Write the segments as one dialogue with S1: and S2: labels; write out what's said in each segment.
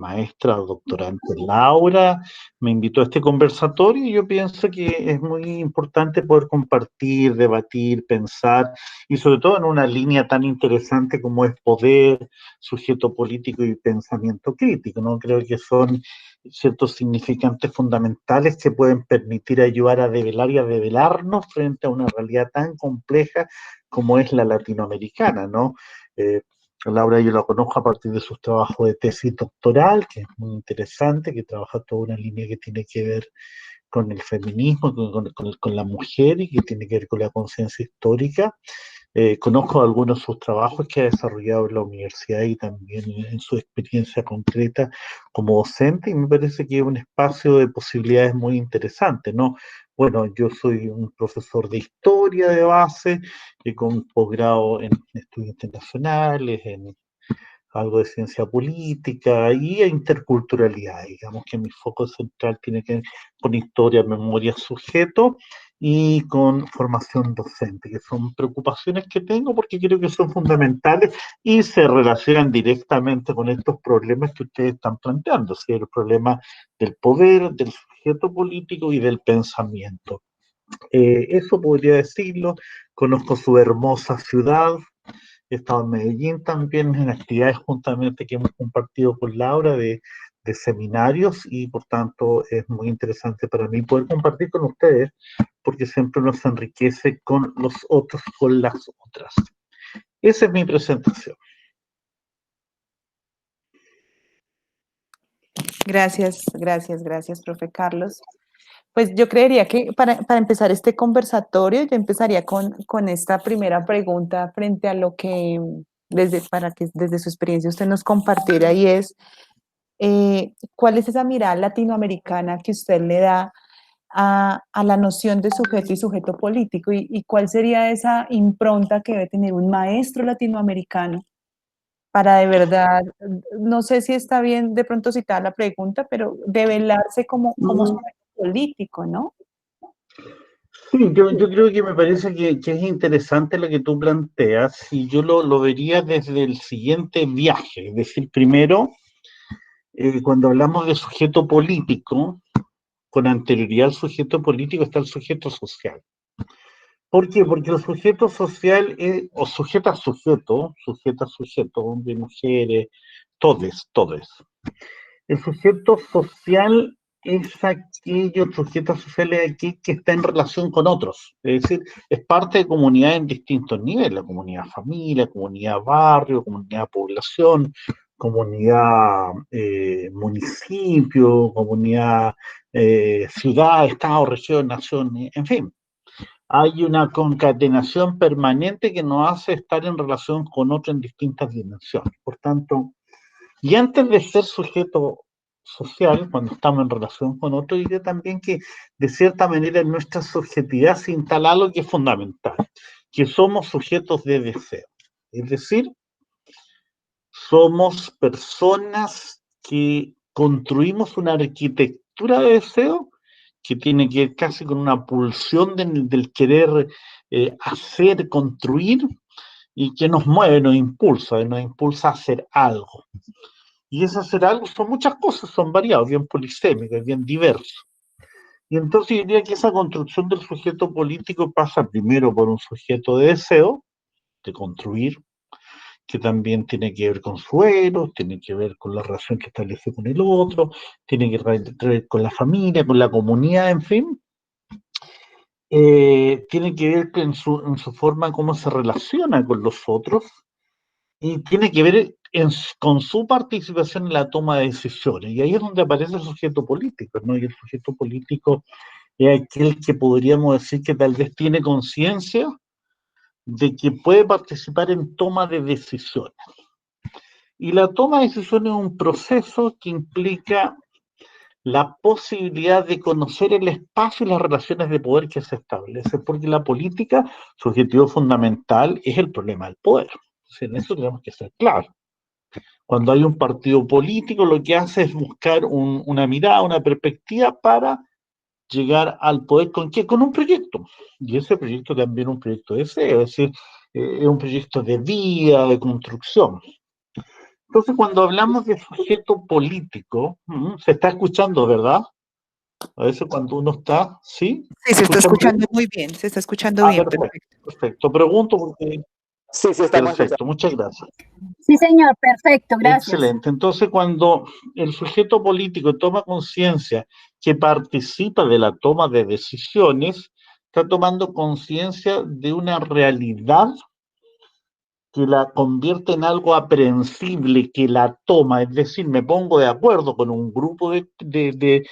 S1: maestra o doctorante Laura me invitó a este conversatorio y yo pienso que es muy importante poder compartir, debatir, pensar y sobre todo en una línea tan interesante como es poder, sujeto político y pensamiento crítico, ¿no? Creo que son ciertos significantes fundamentales que pueden permitir ayudar a develar y a develarnos frente a una realidad tan compleja como es la latinoamericana, ¿no? Eh, Laura yo la conozco a partir de sus trabajos de tesis doctoral, que es muy interesante, que trabaja toda una línea que tiene que ver con el feminismo, con la mujer y que tiene que ver con la conciencia histórica. Conozco algunos de sus trabajos que ha desarrollado en la universidad y también en su experiencia concreta como docente y me parece que es un espacio de posibilidades muy interesante, ¿no? Bueno, yo soy un profesor de historia de base, con posgrado en estudios internacionales, en algo de ciencia política y interculturalidad. Digamos que mi foco central tiene que ver con historia, memoria, sujeto y con formación docente, que son preocupaciones que tengo porque creo que son fundamentales y se relacionan directamente con estos problemas que ustedes están planteando, ¿sí? El problema del poder, del sujeto político y del pensamiento. Eso podría decirlo. Conozco su hermosa ciudad, he estado en Medellín también en actividades juntamente que hemos compartido con Laura de seminarios y por tanto es muy interesante para mí poder compartir con ustedes porque siempre nos enriquece con los otros, con las otras. Esa es mi presentación.
S2: Gracias, profe Carlos. Pues yo creería que para empezar este conversatorio, yo empezaría con esta primera pregunta frente a lo que, para que desde su experiencia usted nos compartiera y es, ¿cuál es esa mirada latinoamericana que usted le da a la noción de sujeto y sujeto político? Y cuál sería esa impronta que debe tener un maestro latinoamericano para de verdad, no sé si está bien de pronto citar la pregunta, pero develarse como sujeto político, ¿no?
S1: Sí, yo creo que me parece que es interesante lo que tú planteas y yo lo vería desde el siguiente viaje, es decir, primero, cuando hablamos de sujeto político, con anterioridad al sujeto político está el sujeto social. ¿Por qué? Porque el sujeto social es, o sujeta a sujeto, hombres, mujeres, todes. El sujeto social es aquello, sujeto social es aquel que está en relación con otros. Es decir, es parte de comunidad en distintos niveles, la comunidad familia, comunidad barrio, comunidad población, comunidad municipio, comunidad ciudad, estado, región, nación, en fin. Hay una concatenación permanente que nos hace estar en relación con otro en distintas dimensiones. Por tanto, y antes de ser sujeto social, cuando estamos en relación con otro, diría también que de cierta manera en nuestra subjetividad se instala algo que es fundamental, que somos sujetos de deseo. Es decir, somos personas que construimos una arquitectura de deseo que tiene que ver casi con una pulsión del querer hacer, construir, y que nos mueve, nos impulsa a hacer algo. Y ese hacer algo son muchas cosas, son variados, bien polisémicos, bien diversos. Y entonces yo diría que esa construcción del sujeto político pasa primero por un sujeto de deseo, de construir, que también tiene que ver con suelos, tiene que ver con la relación que establece con el otro, tiene que ver con la familia, con la comunidad, en fin. Tiene que ver en su forma cómo se relaciona con los otros y tiene que ver con su participación en la toma de decisiones. Y ahí es donde aparece el sujeto político, ¿no? Y el sujeto político es aquel que podríamos decir que tal vez tiene conciencia de que puede participar en toma de decisiones. Y la toma de decisiones es un proceso que implica la posibilidad de conocer el espacio y las relaciones de poder que se establecen, porque la política, su objetivo fundamental es el problema del poder. Entonces, en eso tenemos que ser claros. Cuando hay un partido político, lo que hace es buscar una mirada, una perspectiva para llegar al poder. ¿Con qué? Con un proyecto. Y ese proyecto también es un proyecto de deseo, es decir, es un proyecto de vida, de construcción. Entonces, cuando hablamos de sujeto político, se está escuchando, ¿verdad? A veces cuando uno está, ¿sí?
S2: Sí, se está
S1: ¿Escuchan bien?
S2: escuchando muy bien, se está escuchando
S1: Ah,
S2: bien,
S1: perfecto,
S2: perfecto.
S1: perfecto. Pregunto porque,
S3: Sí, sí, estamos escuchando.
S1: perfecto, muchas gracias.
S4: Sí, señor, perfecto, gracias.
S1: Excelente. Entonces, cuando el sujeto político toma conciencia que participa de la toma de decisiones, está tomando conciencia de una realidad que la convierte en algo aprehensible, que la toma, es decir, me pongo de acuerdo con un grupo de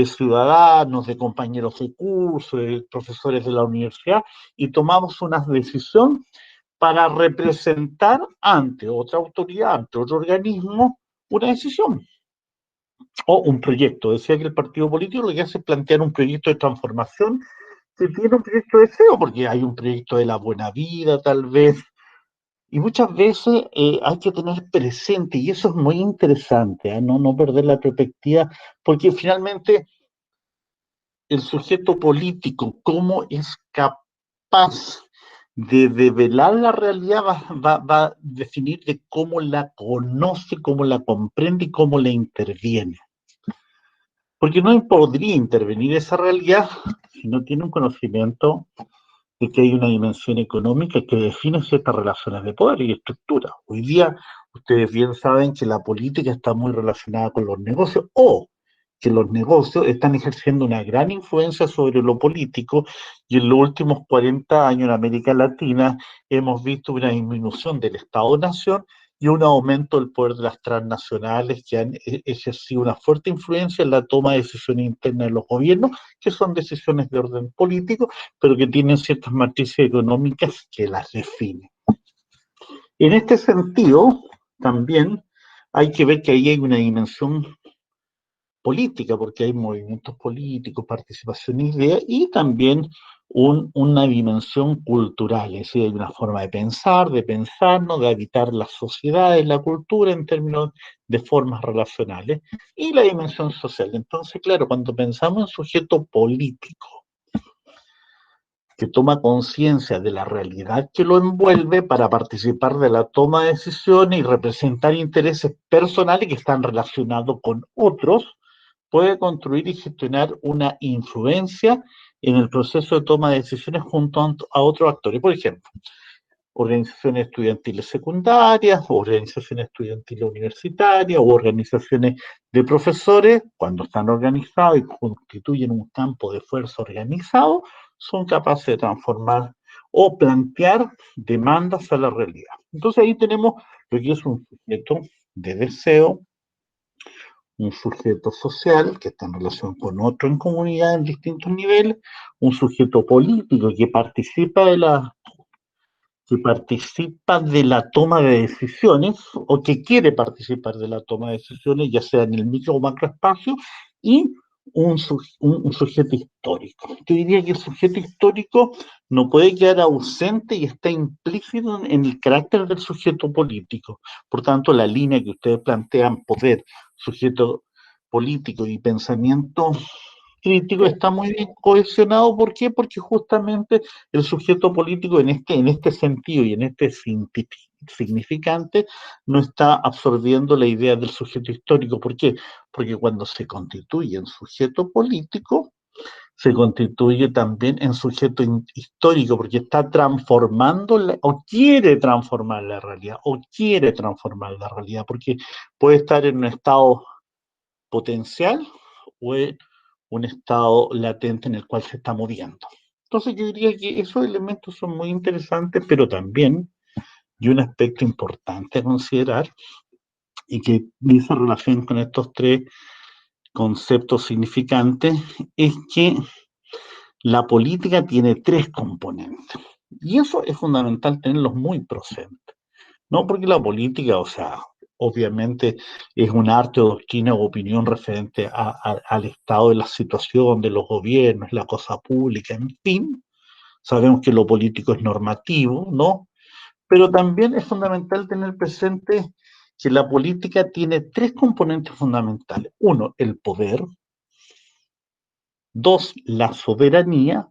S1: ciudadanos, de compañeros de curso, de profesores de la universidad, y tomamos una decisión para representar ante otra autoridad, ante otro organismo, una decisión o un proyecto. Decía que el partido político lo que hace es plantear un proyecto de transformación que tiene un proyecto de deseo, porque hay un proyecto de la buena vida, tal vez, y muchas veces hay que tener presente, y eso es muy interesante, no perder la perspectiva, porque finalmente el sujeto político, cómo es capaz de develar la realidad, va a definir de cómo la conoce, cómo la comprende y cómo la interviene. Porque no podría intervenir esa realidad si no tiene un conocimiento de que hay una dimensión económica que define ciertas relaciones de poder y estructura. Hoy día, ustedes bien saben que la política está muy relacionada con los negocios o que los negocios están ejerciendo una gran influencia sobre lo político y en los últimos 40 años en América Latina hemos visto una disminución del Estado-Nación y un aumento del poder de las transnacionales que han ejercido una fuerte influencia en la toma de decisiones internas de los gobiernos, que son decisiones de orden político, pero que tienen ciertas matrices económicas que las definen. En este sentido, también hay que ver que ahí hay una dimensión política, porque hay movimientos políticos, participación de ideas y también una dimensión cultural, es decir, hay una forma de pensarnos, de habitar las sociedades, la cultura en términos de formas relacionales y la dimensión social. Entonces, claro, cuando pensamos en sujeto político, que toma conciencia de la realidad que lo envuelve para participar de la toma de decisiones y representar intereses personales que están relacionados con otros, puede construir y gestionar una influencia en el proceso de toma de decisiones junto a otros actores. Por ejemplo, organizaciones estudiantiles secundarias, organizaciones estudiantiles universitarias o organizaciones de profesores, cuando están organizados y constituyen un campo de fuerza organizado, son capaces de transformar o plantear demandas a la realidad. Entonces ahí tenemos lo que es un sujeto de deseo, un sujeto social que está en relación con otro en comunidad en distintos niveles, un sujeto político que participa de la toma de decisiones o que quiere participar de la toma de decisiones, ya sea en el micro o macroespacio, y un sujeto histórico. Yo diría que el sujeto histórico no puede quedar ausente y está implícito en el carácter del sujeto político. Por tanto, la línea que ustedes plantean, poder, sujeto político y pensamiento crítico está muy bien cohesionado. ¿Por qué? Porque justamente el sujeto político en este sentido y en este significante no está absorbiendo la idea del sujeto histórico. ¿Por qué? Porque cuando se constituye en sujeto político, se constituye también en sujeto histórico, porque está transformando o quiere transformar la realidad, porque puede estar en un estado potencial o en un estado latente en el cual se está moviendo. Entonces yo diría que esos elementos son muy interesantes, pero también, y un aspecto importante a considerar, y que dice relación con estos tres conceptos significantes, es que la política tiene tres componentes. Y eso es fundamental tenerlos muy presentes. No porque la política, o sea, obviamente es un arte o doctrina o opinión referente al estado de la situación, de los gobiernos, la cosa pública, en fin. Sabemos que lo político es normativo, ¿no? Pero también es fundamental tener presente que la política tiene tres componentes fundamentales. Uno, el poder. Dos, la soberanía.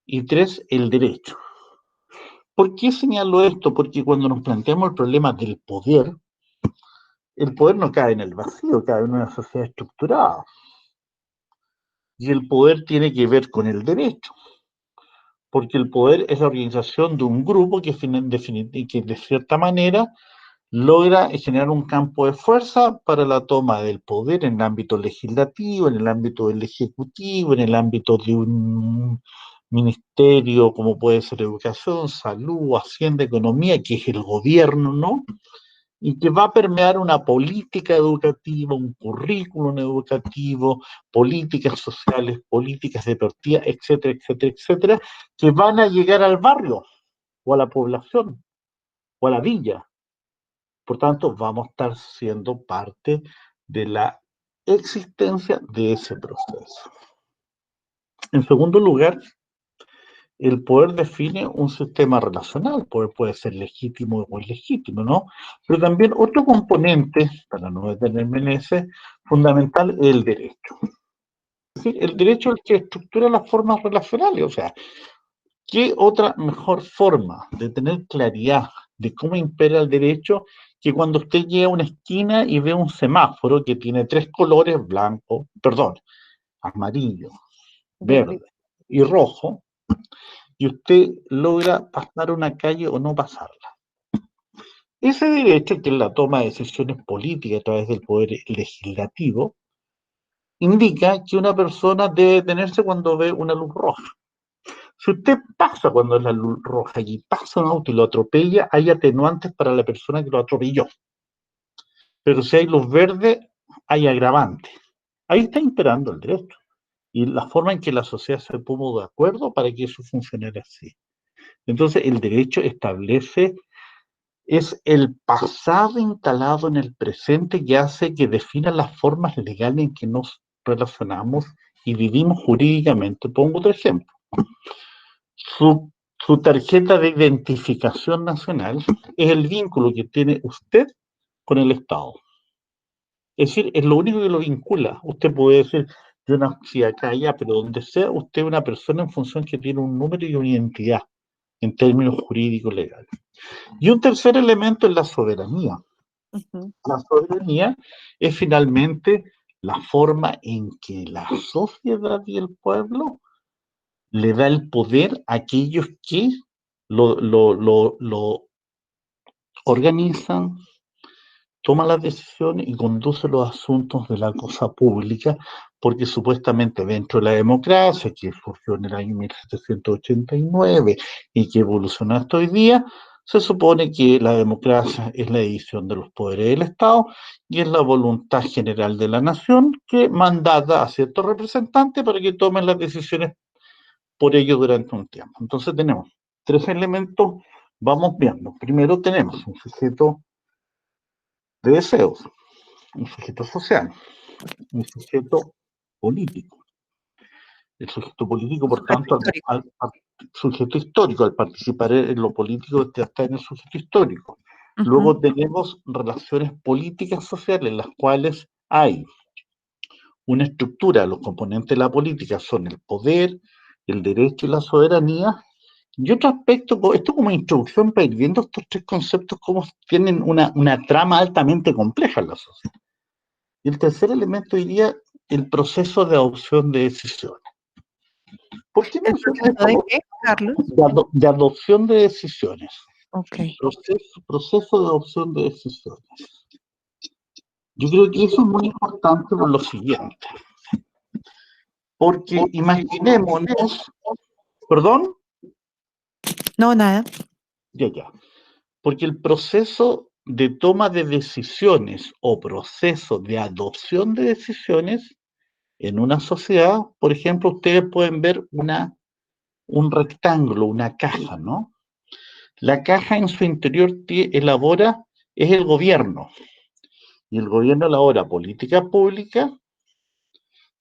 S1: Y tres, el derecho. ¿Por qué señalo esto? Porque cuando nos planteamos el problema del poder, el poder no cae en el vacío, cae en una sociedad estructurada. Y el poder tiene que ver con el derecho, porque el poder es la organización de un grupo que de cierta manera logra generar un campo de fuerza para la toma del poder en el ámbito legislativo, en el ámbito del ejecutivo, en el ámbito de un ministerio como puede ser educación, salud, hacienda, economía, que es el gobierno, ¿no? Y que va a permear una política educativa, un currículum educativo, políticas sociales, políticas deportivas, etcétera, etcétera, etcétera, que van a llegar al barrio o a la población o a la villa. Por tanto, vamos a estar siendo parte de la existencia de ese proceso. En segundo lugar, el poder define un sistema relacional. El poder puede ser legítimo o ilegítimo, ¿no? Pero también otro componente, para no detenerme en ese, fundamental es el derecho. Es decir, el derecho es el que estructura las formas relacionales. O sea, ¿qué otra mejor forma de tener claridad de cómo impera el derecho que cuando usted llega a una esquina y ve un semáforo que tiene tres colores, amarillo, verde y rojo, y usted logra pasar una calle o no pasarla? Ese derecho, que es la toma de decisiones políticas a través del poder legislativo, indica que una persona debe detenerse cuando ve una luz roja. Si usted pasa cuando es la luz roja y pasa un auto y lo atropella, hay atenuantes para la persona que lo atropelló. Pero si hay luz verde, hay agravantes. Ahí está imperando el derecho y la forma en que la sociedad se puso de acuerdo para que eso funcionara así. Entonces, el derecho establece, es el pasado instalado en el presente que hace que defina las formas legales en que nos relacionamos y vivimos jurídicamente. Pongo otro ejemplo. Su tarjeta de identificación nacional es el vínculo que tiene usted con el Estado. Es decir, es lo único que lo vincula. Usted puede decir, yo nací acá, allá, pero donde sea, usted es una persona en función que tiene un número y una identidad en términos jurídicos legales. Y un tercer elemento es la soberanía. La soberanía es finalmente la forma en que la sociedad y el pueblo le da el poder a aquellos que lo organizan, toman las decisiones y conducen los asuntos de la cosa pública, porque supuestamente dentro de la democracia, que surgió en el año 1789 y que evolucionó hasta hoy día, se supone que la democracia es la división de los poderes del Estado y es la voluntad general de la nación que mandata a ciertos representantes para que tomen las decisiones por ello durante un tiempo. Entonces tenemos tres elementos, vamos viendo. Primero tenemos un sujeto de deseos, un sujeto social, un sujeto político. El sujeto político, por tanto, al sujeto histórico, al participar en lo político, está en el sujeto histórico. Luego tenemos relaciones políticas sociales, en las cuales hay una estructura. Los componentes de la política son el poder, el derecho y la soberanía. Y otro aspecto, esto como introducción para ir viendo estos tres conceptos, cómo tienen una trama altamente compleja en la sociedad. Y el tercer elemento diría el proceso de adopción de decisiones. ¿Por qué menciono esto?
S2: ¿De qué, Carlos?
S1: De adopción de decisiones.
S2: Ok.
S1: Proceso de adopción de decisiones. Yo creo que eso es muy importante por lo siguiente. Porque imaginémonos, ¿perdón?
S2: No, nada.
S1: Ya. Porque el proceso de toma de decisiones o proceso de adopción de decisiones en una sociedad, por ejemplo, ustedes pueden ver un rectángulo, una caja, ¿no? La caja en su interior es el gobierno, y el gobierno elabora política pública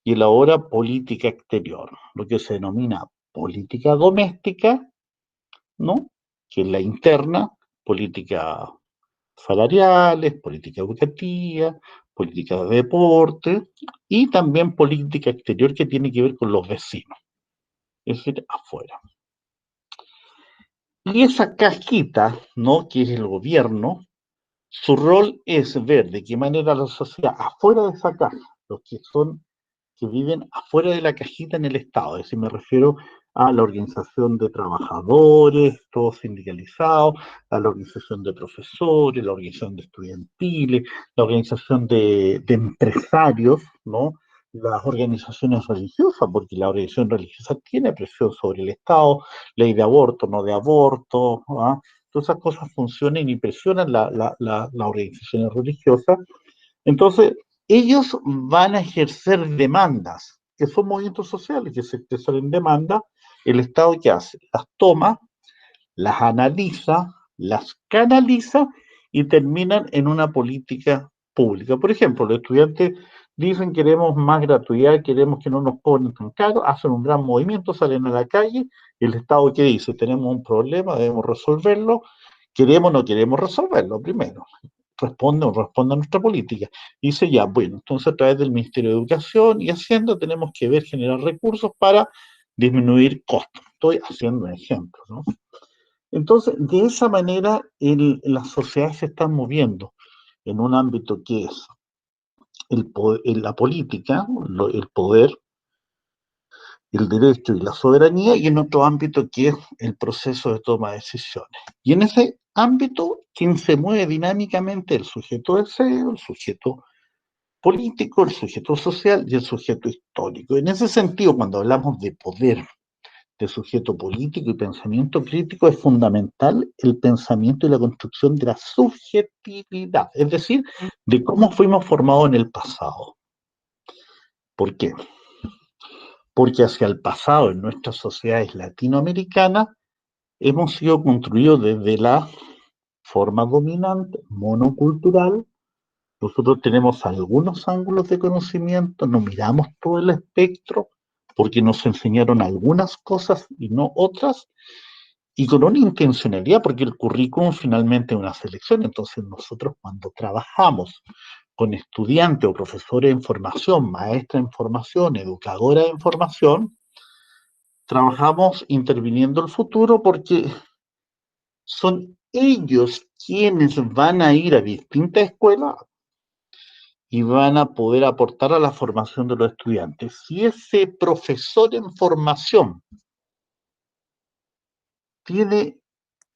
S1: y elabora política exterior, lo que se denomina política doméstica, ¿no? Que es la interna, política salariales, política educativa, política de deporte y también política exterior que tiene que ver con los vecinos, es decir, afuera. Y esa cajita, ¿no? Que es el gobierno, Su rol es ver de qué manera la sociedad, afuera de esa caja, los que viven afuera de la cajita en el Estado, es decir, me refiero a la organización de trabajadores, todos sindicalizados, a la organización de profesores, la organización de estudiantiles, la organización de empresarios, ¿no? Las organizaciones religiosas, porque la organización religiosa tiene presión sobre el Estado, ley de aborto, no de aborto, ¿ah? Todas esas cosas funcionan y presionan las organizaciones religiosas. Entonces, ellos van a ejercer demandas, que son movimientos sociales, que se expresan en demanda. ¿El Estado qué hace? Las toma, las analiza, las canaliza y terminan en una política pública. Por ejemplo, los estudiantes dicen queremos más gratuidad, queremos que no nos cobren tan caro, hacen un gran movimiento, salen a la calle, y el Estado ¿qué dice? Tenemos un problema, debemos resolverlo, queremos o no queremos resolverlo primero. Responde o no responde a nuestra política. Y dice ya, bueno, entonces a través del Ministerio de Educación y Hacienda tenemos que ver, generar recursos para disminuir costos. Estoy haciendo un ejemplo, ¿no? Entonces, de esa manera, las sociedades se están moviendo en un ámbito que es la política, el poder, el derecho y la soberanía, y en otro ámbito que es el proceso de toma de decisiones. Y en ese ámbito, quien se mueve dinámicamente el sujeto deseo, el sujeto político, el sujeto social y el sujeto histórico. En ese sentido, cuando hablamos de poder, de sujeto político y pensamiento crítico, es fundamental el pensamiento y la construcción de la subjetividad, es decir, de cómo fuimos formados en el pasado. ¿Por qué? Porque hacia el pasado en nuestras sociedades latinoamericanas hemos sido construidos desde la forma dominante, monocultural. Nosotros tenemos algunos ángulos de conocimiento, no miramos todo el espectro, porque nos enseñaron algunas cosas y no otras, y con una intencionalidad, porque el currículum finalmente es una selección. Entonces nosotros cuando trabajamos con estudiantes o profesores en formación, maestra en formación, educadora en formación, trabajamos interviniendo el futuro porque son ellos quienes van a ir a distintas escuelas y van a poder aportar a la formación de los estudiantes. Si ese profesor en formación tiene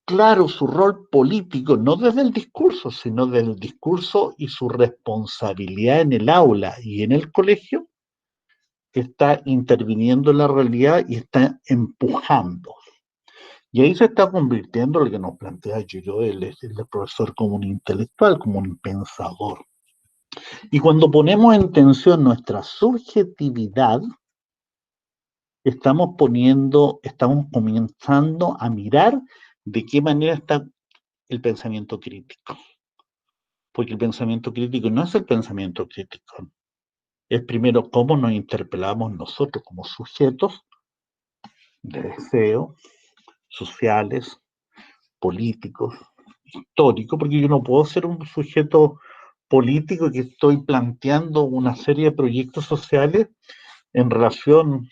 S1: claro su rol político, no desde el discurso, sino desde el discurso y su responsabilidad en el aula y en el colegio, está interviniendo en la realidad y está empujando. Y ahí se está convirtiendo lo que nos plantea yo, el profesor, como un intelectual, como un pensador. Y cuando ponemos en tensión nuestra subjetividad, estamos comenzando a mirar de qué manera está el pensamiento crítico. Porque el pensamiento crítico no es el pensamiento crítico. Es primero cómo nos interpelamos nosotros como sujetos de deseo, sociales, políticos, históricos, porque yo no puedo ser un sujeto político que estoy planteando una serie de proyectos sociales en relación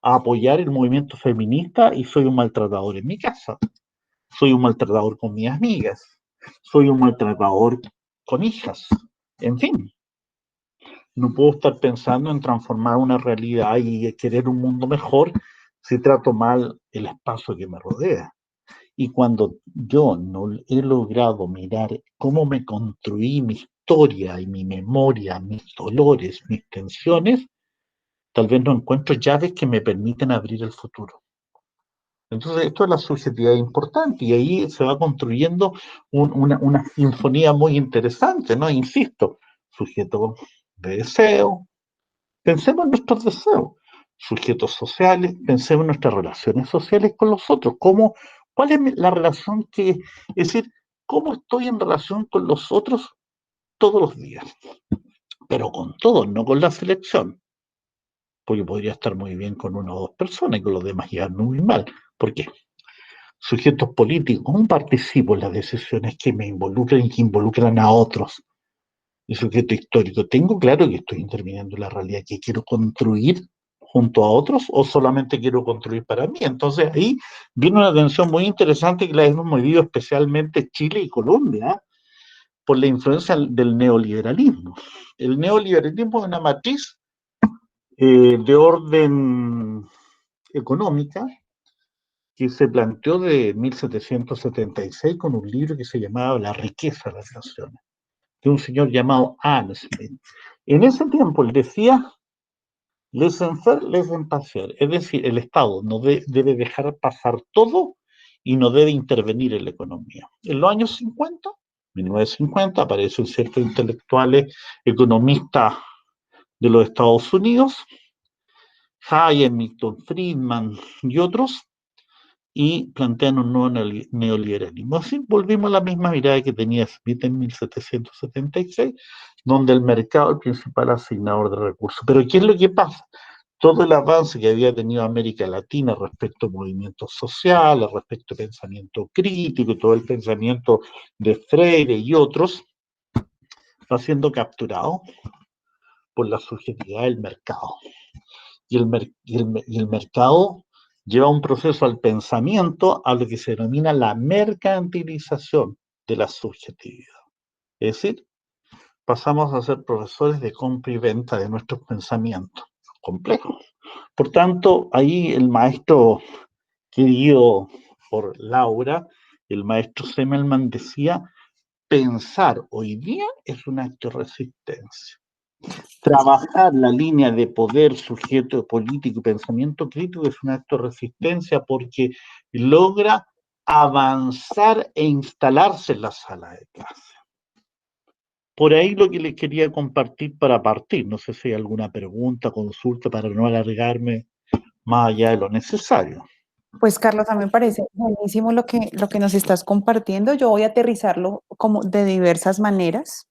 S1: a apoyar el movimiento feminista y soy un maltratador en mi casa, soy un maltratador con mis amigas, soy un maltratador con hijas, en fin. No puedo estar pensando en transformar una realidad y querer un mundo mejor si trato mal el espacio que me rodea. Y cuando yo no he logrado mirar cómo me construí mi historia y mi memoria, mis dolores, mis tensiones, tal vez no encuentro llaves que me permitan abrir el futuro. Entonces, esto es la subjetividad importante y ahí se va construyendo una sinfonía muy interesante, ¿no? Insisto, sujeto de deseo, pensemos en nuestros deseos, sujetos sociales, pensemos en nuestras relaciones sociales con los otros, cuál es la relación es decir, cómo estoy en relación con los otros todos los días, pero con todos, no con la selección, porque podría estar muy bien con una o dos personas y con los demás ya muy mal. ¿Por qué? Sujetos políticos, ¿cómo participo en las decisiones que me involucran y que involucran a otros? El sujeto histórico, ¿tengo claro que estoy interviniendo en la realidad que quiero construir junto a otros o solamente quiero construir para mí? Entonces ahí viene una tensión muy interesante que la hemos vivido especialmente Chile y Colombia, por la influencia del neoliberalismo. El neoliberalismo es una matriz de orden económica que se planteó de 1776 con un libro que se llamaba La riqueza de las naciones, de un señor llamado Adam Smith. En ese tiempo él decía, laissez-faire, laissez-passer, es decir, el Estado no debe dejar pasar todo y no debe intervenir en la economía. En los años 50, 1950, aparecen ciertos intelectuales, economistas de los Estados Unidos, Hayek, Milton Friedman y otros, y plantean un nuevo neoliberalismo. Así volvimos a la misma mirada que tenía Smith en 1776, donde el mercado es el principal asignador de recursos. Pero ¿qué es lo que pasa? Todo el avance que había tenido América Latina respecto a movimientos sociales, respecto a pensamiento crítico, todo el pensamiento de Freire y otros, va siendo capturado por la subjetividad del mercado. Y el mercado lleva un proceso al pensamiento a lo que se denomina la mercantilización de la subjetividad. Es decir, pasamos a ser profesores de compra y venta de nuestros pensamientos complejos. Por tanto, ahí el maestro querido por Laura, el maestro Semmelman decía, pensar hoy día es un acto de resistencia. Trabajar la línea de poder, sujeto político y pensamiento crítico es un acto de resistencia porque logra avanzar e instalarse en la sala de clase. Por ahí lo que les quería compartir para partir. No sé si hay alguna pregunta, consulta para no alargarme más allá de lo necesario.
S2: Pues Carlos, a mí me parece buenísimo lo que nos estás compartiendo. Yo voy a aterrizarlo como de diversas maneras.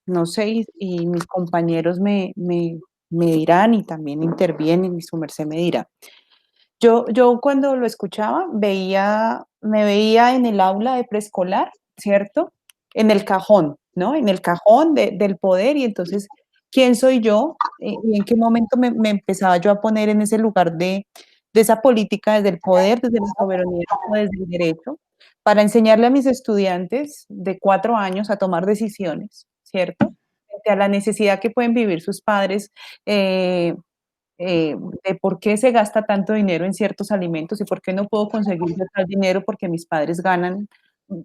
S2: No sé, y mis compañeros me dirán y también intervienen y su merced me dirá. Yo cuando lo escuchaba me veía en el aula de preescolar, ¿cierto? En el cajón, ¿no? En el cajón del poder y entonces, ¿quién soy yo? ¿Y en qué momento me empezaba yo a poner en ese lugar de esa política desde el poder, desde la soberanía o desde el derecho, para enseñarle a mis estudiantes de 4 años a tomar decisiones, ¿cierto? Frente a la necesidad que pueden vivir sus padres, de por qué se gasta tanto dinero en ciertos alimentos y por qué no puedo conseguir tal dinero porque mis padres ganan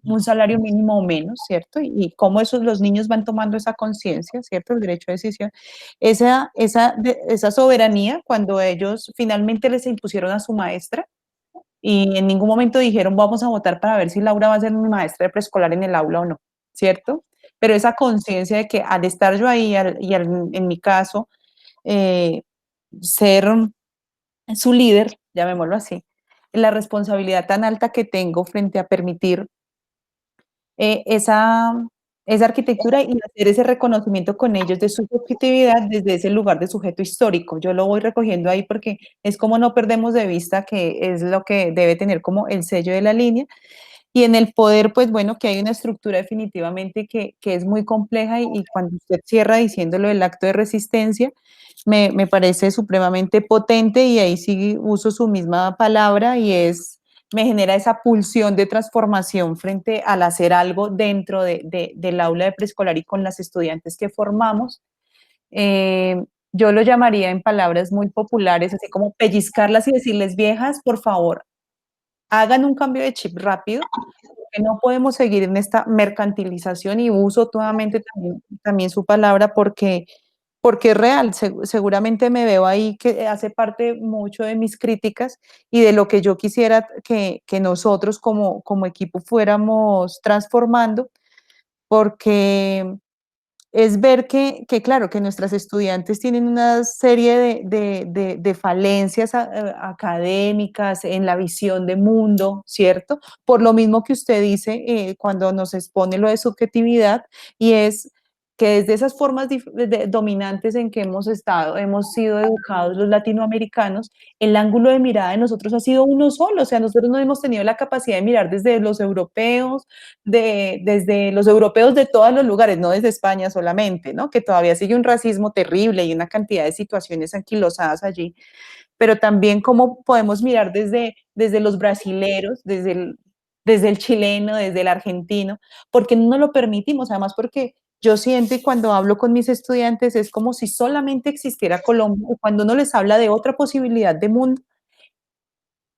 S2: un salario mínimo o menos, ¿cierto? Y cómo los niños van tomando esa conciencia, ¿cierto? El derecho de decisión. Esa soberanía, cuando ellos finalmente les impusieron a su maestra y en ningún momento dijeron vamos a votar para ver si Laura va a ser mi maestra de preescolar en el aula o no, ¿cierto? Pero esa conciencia de que al estar yo ahí en mi caso, ser su líder, llamémoslo así, la responsabilidad tan alta que tengo frente a permitir esa arquitectura y hacer ese reconocimiento con ellos de su subjetividad desde ese lugar de sujeto histórico. Yo lo voy recogiendo ahí porque es como no perdemos de vista que es lo que debe tener como el sello de la línea. Y en el poder, pues bueno, que hay una estructura definitivamente que es muy compleja y cuando usted cierra diciéndolo el acto de resistencia, me parece supremamente potente y ahí sí uso su misma palabra y me genera esa pulsión de transformación frente al hacer algo dentro del aula de preescolar y con las estudiantes que formamos. Yo lo llamaría en palabras muy populares, así como pellizcarlas y decirles, viejas, por favor, hagan un cambio de chip rápido, porque no podemos seguir en esta mercantilización y uso nuevamente también su palabra porque es real, seguramente me veo ahí que hace parte mucho de mis críticas y de lo que yo quisiera que nosotros como equipo fuéramos transformando, porque es ver claro, que nuestras estudiantes tienen una serie de falencias académicas en la visión de mundo, ¿cierto? Por lo mismo que usted dice cuando nos expone lo de subjetividad, y es que desde esas formas dominantes en que hemos sido educados los latinoamericanos, el ángulo de mirada de nosotros ha sido uno solo, o sea, nosotros no hemos tenido la capacidad de mirar desde los europeos, desde los europeos de todos los lugares, no desde España solamente, ¿no? Que todavía sigue un racismo terrible y una cantidad de situaciones anquilosadas allí, pero también cómo podemos mirar desde los brasileros, desde el chileno, desde el argentino, porque no lo permitimos, además porque yo siento y cuando hablo con mis estudiantes es como si solamente existiera Colombia, y cuando uno les habla de otra posibilidad de mundo,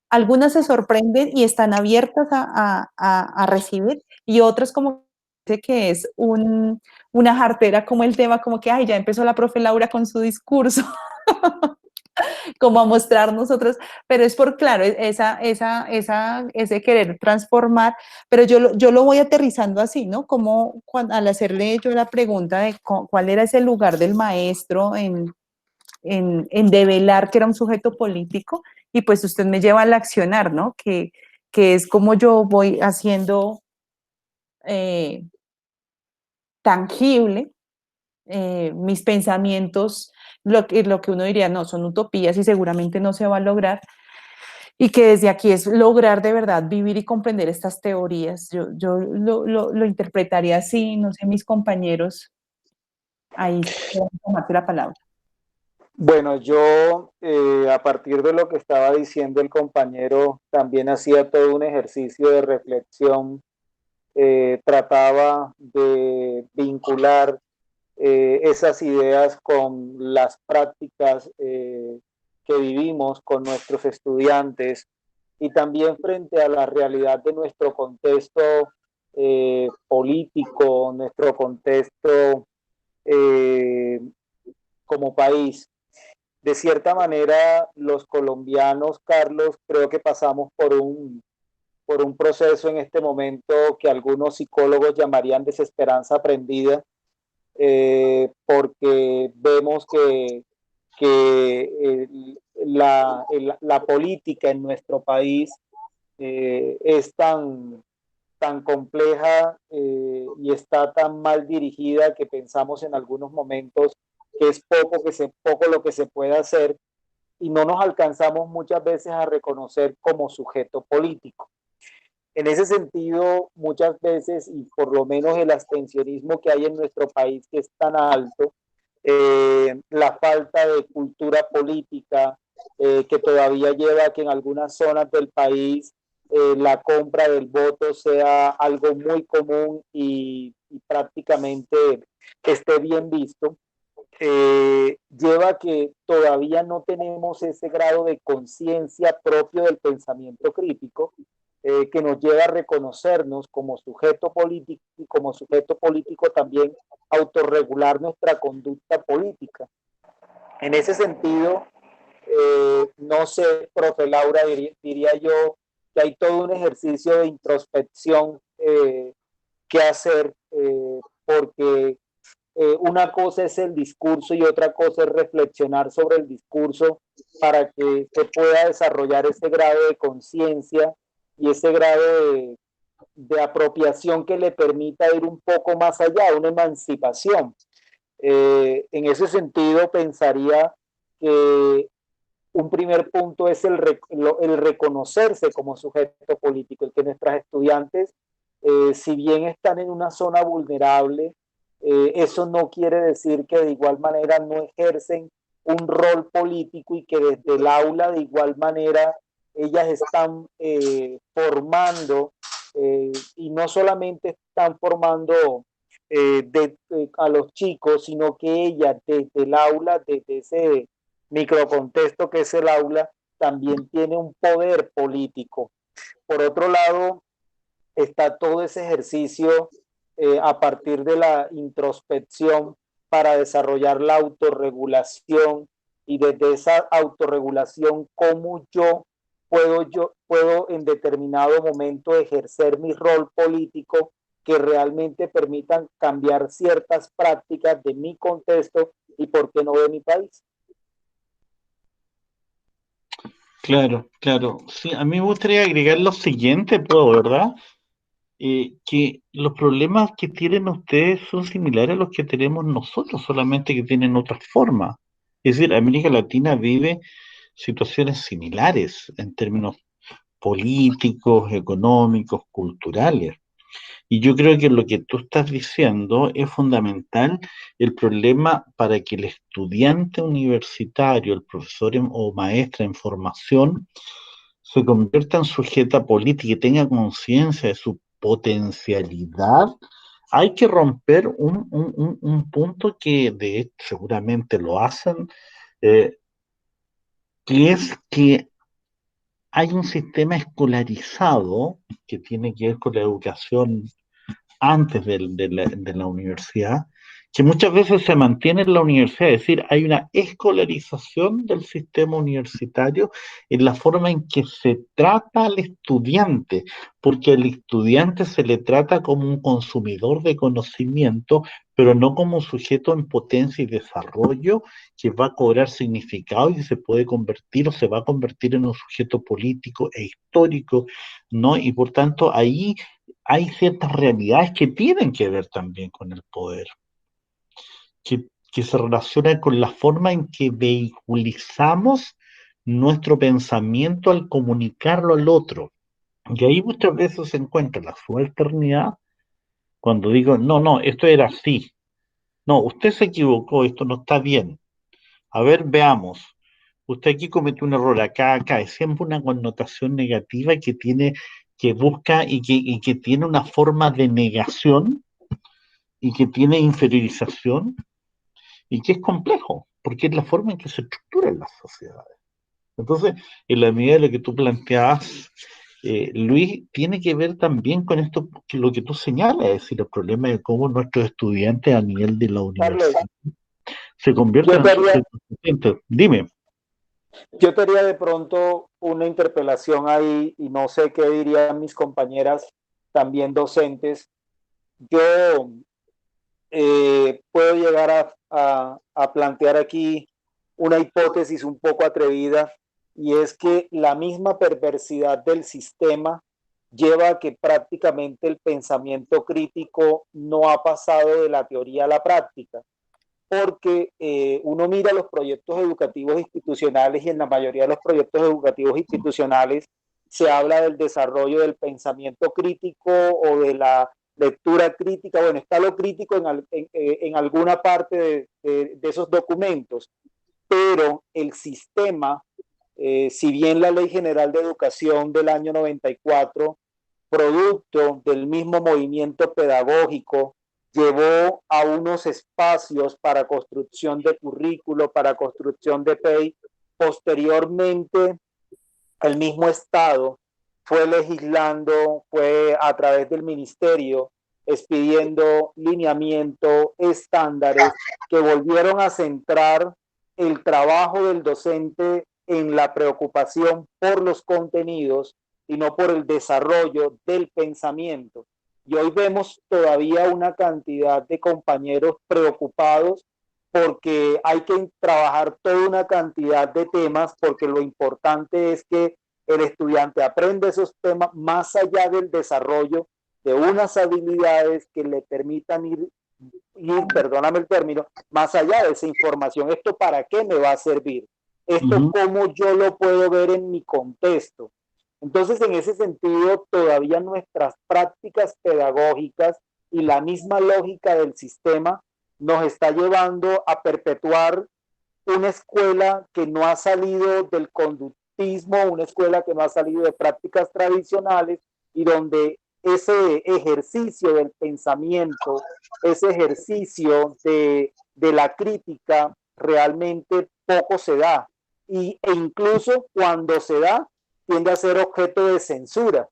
S2: algunas se sorprenden y están abiertas a recibir, y otras como que es una jartera como el tema, como que, ay, ya empezó la profe Laura con su discurso, como a mostrar nosotros, pero es por, claro, ese querer transformar, pero yo lo voy aterrizando así, ¿no? Como al hacerle yo la pregunta de cuál era ese lugar del maestro en develar que era un sujeto político, y pues usted me lleva al accionar, ¿no? Que es como yo voy haciendo tangible mis pensamientos, lo que uno diría, no, son utopías y seguramente no se va a lograr, y que desde aquí es lograr de verdad vivir y comprender estas teorías. Yo lo interpretaría así, no sé, mis compañeros, ahí pueden tomarte la palabra.
S3: Bueno, yo a partir de lo que estaba diciendo el compañero, también hacía todo un ejercicio de reflexión, trataba de vincular esas ideas con las prácticas que vivimos con nuestros estudiantes y también frente a la realidad de nuestro contexto político, nuestro contexto eh, como país. De cierta manera, los colombianos, Carlos, creo que pasamos por un proceso en este momento que algunos psicólogos llamarían desesperanza aprendida, porque vemos que la política en nuestro país es tan compleja y está tan mal dirigida que pensamos en algunos momentos que es poco lo que se puede hacer y no nos alcanzamos muchas veces a reconocer como sujeto político. En ese sentido, muchas veces, y por lo menos el abstencionismo que hay en nuestro país, que es tan alto, la falta de cultura política, que todavía lleva a que en algunas zonas del país la compra del voto sea algo muy común y prácticamente esté bien visto, lleva a que todavía no tenemos ese grado de conciencia propio del pensamiento crítico, que nos lleva a reconocernos como sujeto político y como sujeto político también autorregular nuestra conducta política. En ese sentido, no sé, profe Laura, diría yo que hay todo un ejercicio de introspección que hacer, porque una cosa es el discurso y otra cosa es reflexionar sobre el discurso para que se pueda desarrollar ese grado de conciencia y ese grado de apropiación que le permita ir un poco más allá, una emancipación. En ese sentido, pensaría que un primer punto es el reconocerse como sujeto político, el que nuestros estudiantes, si bien están en una zona vulnerable, eso no quiere decir que de igual manera no ejercen un rol político y que desde el aula de igual manera ellas están formando y no solamente están formando a los chicos, sino que ellas desde el aula, desde ese microcontexto que es el aula, también tiene un poder político. Por otro lado, está todo ese ejercicio a partir de la introspección para desarrollar la autorregulación y desde esa autorregulación cómo yo puedo en determinado momento ejercer mi rol político que realmente permitan cambiar ciertas prácticas de mi contexto y por qué no de mi país.
S1: Claro, claro. Sí, a mí me gustaría agregar lo siguiente, puedo, ¿verdad? Que los problemas que tienen ustedes son similares a los que tenemos nosotros, solamente que tienen otras formas. Es decir, América Latina vive situaciones similares en términos políticos, económicos, culturales. Y yo creo que lo que tú estás diciendo es fundamental. El problema para que el estudiante universitario, el profesor o maestra en formación, se convierta en sujeta política y tenga conciencia de su potencialidad, hay que romper un punto que de hecho seguramente lo hacen, eh, que es que hay un sistema escolarizado que tiene que ver con la educación antes de la universidad, que muchas veces se mantiene en la universidad, es decir, hay una escolarización del sistema universitario en la forma en que se trata al estudiante, porque al estudiante se le trata como un consumidor de conocimiento, pero no como un sujeto en potencia y desarrollo que va a cobrar significado y se puede convertir o se va a convertir en un sujeto político e histórico, ¿no? Y por tanto ahí hay ciertas realidades que tienen que ver también con el poder, que se relacionan con la forma en que vehiculizamos nuestro pensamiento al comunicarlo al otro. Y ahí muchas veces se encuentra la subalternidad cuando digo, no, no, esto era así. No, usted se equivocó, esto no está bien. A ver, veamos. Usted aquí cometió un error acá, acá. Es siempre una connotación negativa que tiene, que busca y que tiene una forma de negación y que tiene inferiorización y que es complejo, porque es la forma en que se estructuran las sociedades. Entonces, en la medida de lo que tú planteabas, Luis, tiene que ver también con esto, que lo que tú señalas, es decir, el problema de cómo nuestros estudiantes a nivel de la
S3: Carlos,
S1: universidad se
S3: yo
S1: convierten en
S3: te haría,
S1: sujetos estudiantes. Dime.
S3: yo te haría de pronto una interpelación ahí y no sé qué dirían mis compañeras también docentes. Yo puedo llegar a plantear aquí una hipótesis un poco atrevida y es que la misma perversidad del sistema lleva a que prácticamente el pensamiento crítico no ha pasado de la teoría a la práctica, porque uno mira los proyectos educativos institucionales y en la mayoría de los proyectos educativos institucionales se habla del desarrollo del pensamiento crítico o de la lectura crítica. Bueno, está lo crítico en alguna parte de esos documentos, pero el sistema, si bien la Ley General de Educación del año 94, producto del mismo movimiento pedagógico, llevó a unos espacios para construcción de currículo, para construcción de PEI. Posteriormente, el mismo Estado fue legislando, fue a través del ministerio, expidiendo lineamiento, estándares que volvieron a centrar el trabajo del docente en la preocupación por los contenidos y no por el desarrollo del pensamiento. Y hoy vemos todavía una cantidad de compañeros preocupados porque hay que trabajar toda una cantidad de temas, porque lo importante es que el estudiante aprenda esos temas más allá del desarrollo de unas habilidades que le permitan ir, perdóname el término, más allá de esa información. ¿Esto para qué me va a servir? ¿Esto cómo yo lo puedo ver en mi contexto? Entonces, en ese sentido, todavía nuestras prácticas pedagógicas y la misma lógica del sistema nos está llevando a perpetuar una escuela que no ha salido del conductismo, una escuela que no ha salido de prácticas tradicionales y donde ese ejercicio del pensamiento, ese ejercicio de la crítica realmente poco se da. E incluso cuando se da, tiende a ser objeto de censura.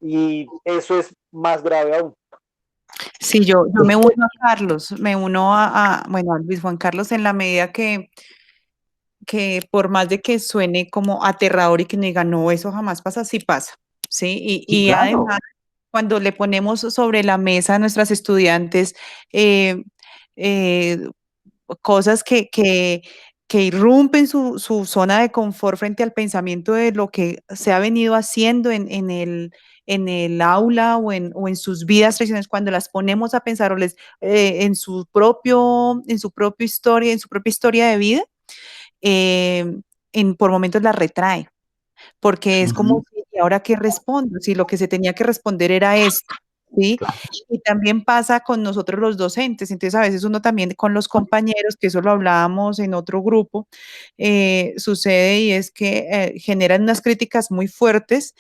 S3: Y eso es más grave aún.
S2: Sí, yo me uno a Carlos, me uno bueno, a Luis Juan Carlos en la medida que por más de que suene como aterrador y que me diga, no, eso jamás pasa, sí pasa, ¿sí? Y
S1: Claro.
S2: además, cuando le ponemos sobre la mesa a nuestras estudiantes eh, cosas que irrumpen su zona de confort frente al pensamiento de lo que se ha venido haciendo en el aula o en sus vidas tradicionales, cuando las ponemos a pensar o en su propia historia de vida, por momentos la retrae, porque es como, ¿y ahora qué respondo? Si lo que se tenía que responder era esto. ¿sí?
S1: Claro.
S2: Y también pasa con nosotros los docentes, entonces a veces uno también con los compañeros, que eso lo hablábamos en otro grupo, sucede y es que generan unas críticas muy fuertes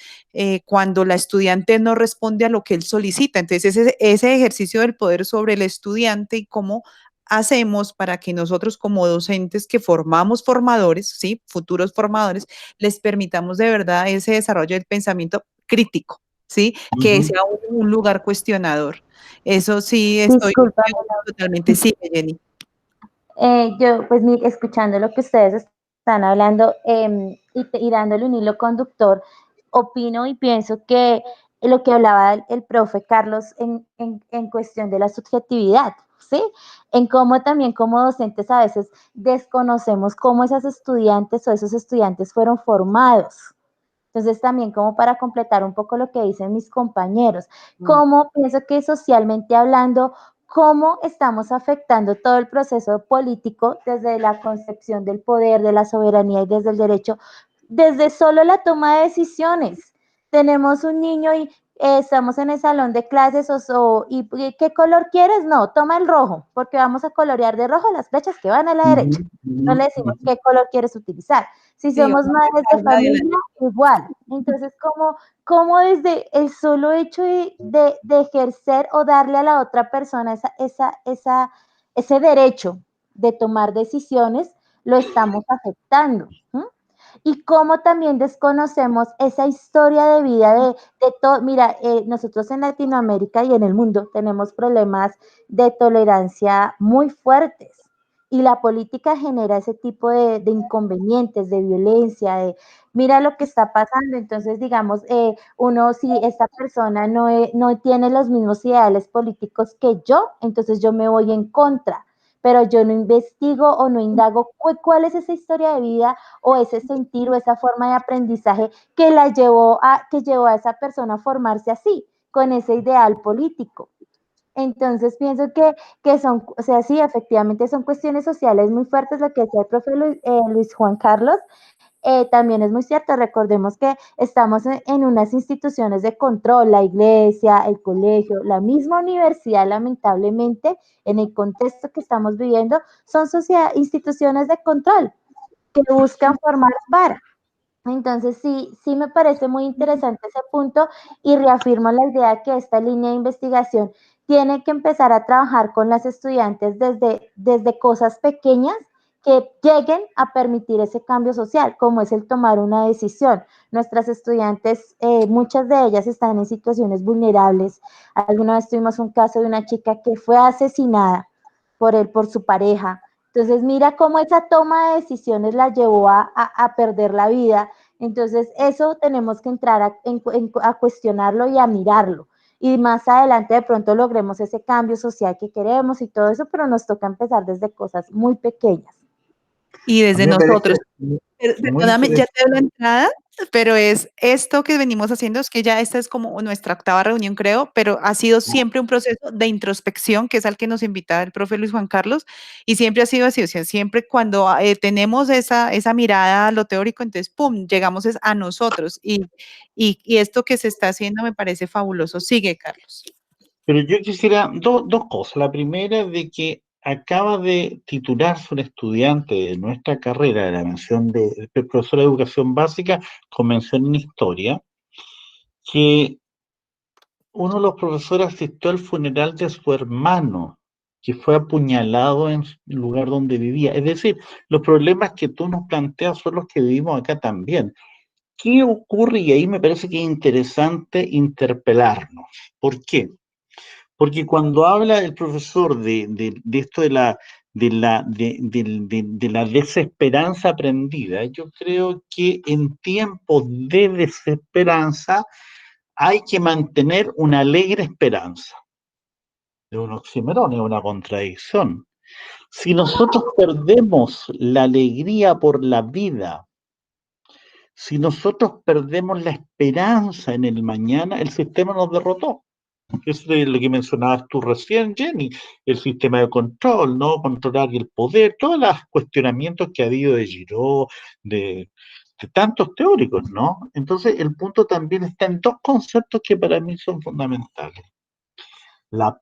S2: cuando la estudiante no responde a lo que él solicita. Entonces ese ejercicio del poder sobre el estudiante y cómo hacemos para que nosotros como docentes que formamos formadores, ¿sí? Futuros formadores, les permitamos de verdad ese desarrollo del pensamiento crítico, ¿sí? Que sea un lugar cuestionador. Eso sí, estoy
S4: Disculpa,
S2: totalmente, sí, Jenny.
S4: yo pues escuchando lo que ustedes están hablando y dándole un hilo conductor, opino y pienso que lo que hablaba el profe Carlos en cuestión de la subjetividad, ¿sí? En cómo también como docentes a veces desconocemos cómo esas estudiantes o esos estudiantes fueron formados. Entonces también como para completar un poco lo que dicen mis compañeros, cómo pienso que socialmente hablando, cómo estamos afectando todo el proceso político desde la concepción del poder, de la soberanía y desde el derecho, desde solo la toma de decisiones. Tenemos un niño y estamos en el salón de clases y ¿qué color quieres? No, toma el rojo, porque vamos a colorear de rojo las flechas que van a la derecha. No le decimos qué color quieres utilizar. Si
S2: Sí,
S4: somos madres de familia, igual. Entonces, como desde el solo hecho de ejercer o darle a la otra persona ese derecho de tomar decisiones, lo estamos afectando. Y cómo también desconocemos esa historia de vida de todo. Mira, nosotros en Latinoamérica y en el mundo tenemos problemas de tolerancia muy fuertes y la política genera ese tipo de inconvenientes, de violencia, mira lo que está pasando. Entonces, digamos, uno, si esta persona no tiene los mismos ideales políticos que yo, entonces yo me voy en contra, pero yo no investigo o no indago cuál es esa historia de vida o ese sentir o esa forma de aprendizaje que llevó a esa persona a formarse así, con ese ideal político. Entonces pienso que son, o sea, sí, efectivamente son cuestiones sociales muy fuertes, lo que decía el profe Luis Juan Carlos, también es muy cierto. Recordemos que estamos en unas instituciones de control, la iglesia, el colegio, la misma universidad, lamentablemente, en el contexto que estamos viviendo, son instituciones de control que buscan formar para. Entonces, sí me parece muy interesante ese punto y reafirmo la idea que esta línea de investigación tiene que empezar a trabajar con las estudiantes desde cosas pequeñas que lleguen a permitir ese cambio social, como es el tomar una decisión. Nuestras estudiantes, muchas de ellas están en situaciones vulnerables. Alguna vez tuvimos un caso de una chica que fue asesinada por su pareja. Entonces, mira cómo esa toma de decisiones la llevó a perder la vida. Entonces, eso tenemos que entrar a cuestionarlo y a mirarlo. Y más adelante de pronto logremos ese cambio social que queremos y todo eso, pero nos toca empezar desde cosas muy pequeñas.
S2: Y desde nosotros. Perdóname, ya te doy la entrada, pero es esto que venimos haciendo, es que ya esta es como nuestra 8ª reunión, creo, pero ha sido siempre un proceso de introspección, que es al que nos invitaba el profe Luis Juan Carlos, y siempre ha sido así, o sea, siempre cuando tenemos esa mirada a lo teórico, entonces, pum, llegamos a nosotros, y esto que se está haciendo me parece fabuloso. Sigue, Carlos.
S1: Pero yo quisiera dos cosas. La primera es de que acaba de titularse un estudiante de nuestra carrera de la mención de profesor de educación básica con mención en historia, que uno de los profesores asistió al funeral de su hermano, que fue apuñalado en el lugar donde vivía. Es decir, los problemas que tú nos planteas son los que vivimos acá también. ¿Qué ocurre? Y ahí me parece que es interesante interpelarnos. ¿Por qué? Porque cuando habla el profesor de esto de la desesperanza aprendida, yo creo que en tiempos de desesperanza hay que mantener una alegre esperanza. Es un oxímoron, es una contradicción. Si nosotros perdemos la alegría por la vida, si nosotros perdemos la esperanza en el mañana, el sistema nos derrotó. Es lo que mencionabas tú recién, Jenny, el sistema de control, ¿no? Controlar el poder, todos los cuestionamientos que ha habido de Giró, de tantos teóricos, ¿no? Entonces, el punto también está en dos conceptos que para mí son fundamentales. la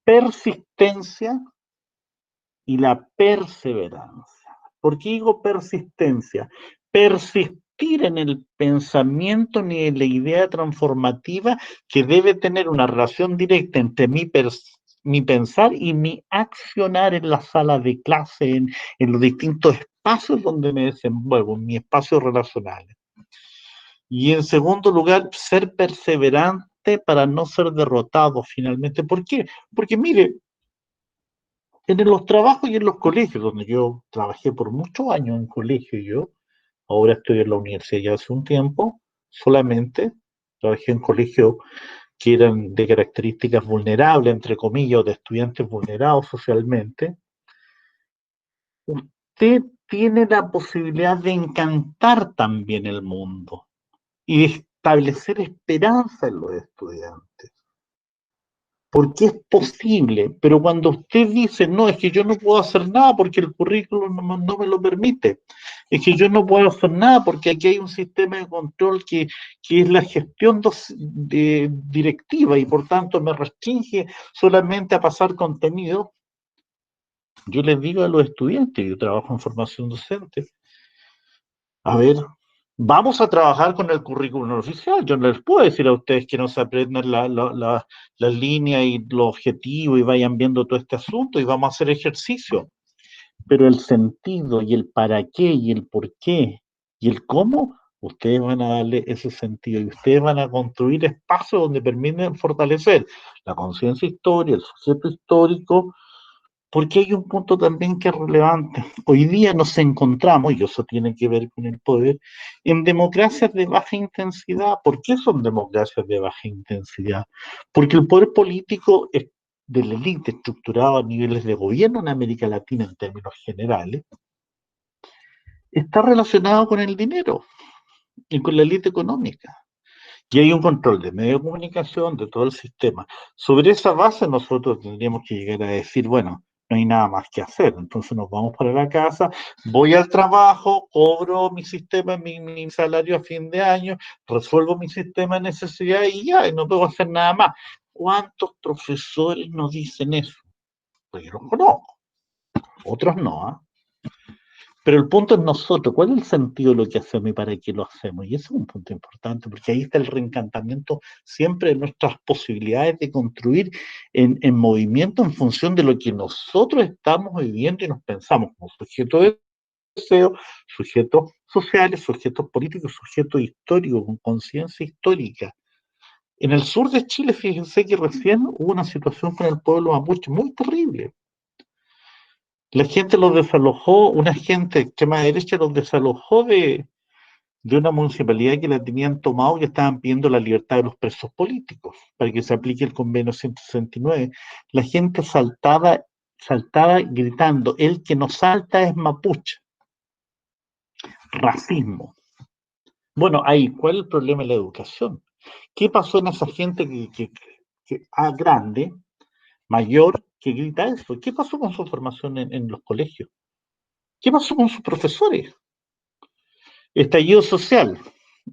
S1: persistencia y la perseverancia. ¿Por qué digo persistencia? Persistir en el pensamiento ni en la idea transformativa que debe tener una relación directa entre mi pensar y mi accionar en la sala de clase, en los distintos espacios donde me desenvuelvo, en mis espacios relacionales. Y en segundo lugar, ser perseverante para no ser derrotado finalmente. ¿Por qué? Porque mire, en los trabajos y en los colegios, donde yo trabajé por muchos años en colegio, yo ahora estoy en la universidad ya hace un tiempo, solamente trabajé en colegios que eran de características vulnerables, entre comillas, o de estudiantes vulnerados socialmente. Usted tiene la posibilidad de encantar también el mundo y de establecer esperanza en los estudiantes. Porque es posible, pero cuando usted dice, no, es que yo no puedo hacer nada porque el currículum no me lo permite, es que yo no puedo hacer nada porque aquí hay un sistema de control que es la gestión directiva y por tanto me restringe solamente a pasar contenido, yo les digo a los estudiantes, yo trabajo en formación docente, a ver, vamos a trabajar con el currículum oficial. Yo no les puedo decir a ustedes que no se aprendan las líneas y los objetivos y vayan viendo todo este asunto y vamos a hacer ejercicio. Pero el sentido y el para qué y el por qué y el cómo, ustedes van a darle ese sentido y ustedes van a construir espacios donde permiten fortalecer la conciencia histórica, el sujeto histórico, porque hay un punto también que es relevante. Hoy día nos encontramos, y eso tiene que ver con el poder, en democracias de baja intensidad. ¿Por qué son democracias de baja intensidad? Porque el poder político es de la élite estructurado a niveles de gobierno en América Latina en términos generales, está relacionado con el dinero y con la élite económica. Y hay un control de medios de comunicación, de todo el sistema. Sobre esa base nosotros tendríamos que llegar a decir, bueno, no hay nada más que hacer, entonces nos vamos para la casa, voy al trabajo, cobro mi sistema, mi salario a fin de año, resuelvo mi sistema de necesidad y ya, y no puedo hacer nada más. ¿Cuántos profesores nos dicen eso? Pues yo los conozco, otros no, ¿eh? Pero el punto es nosotros, ¿cuál es el sentido de lo que hacemos y para qué lo hacemos? Y ese es un punto importante, porque ahí está el reencantamiento siempre de nuestras posibilidades de construir en movimiento en función de lo que nosotros estamos viviendo y nos pensamos como sujetos de deseo, sujetos sociales, sujetos políticos, sujetos históricos, con conciencia histórica. En el sur de Chile, fíjense que recién hubo una situación con el pueblo mapuche muy terrible. La gente los desalojó, una gente extrema derecha los desalojó de una municipalidad que la tenían tomado y estaban pidiendo la libertad de los presos políticos para que se aplique el convenio 169. La gente saltaba gritando, el que no salta es mapuche. Racismo. Bueno, ahí, ¿cuál es el problema de la educación? ¿Qué pasó en esa gente grande, mayor, que grita eso? ¿Qué pasó con su formación en los colegios? ¿Qué pasó con sus profesores? Estallido social,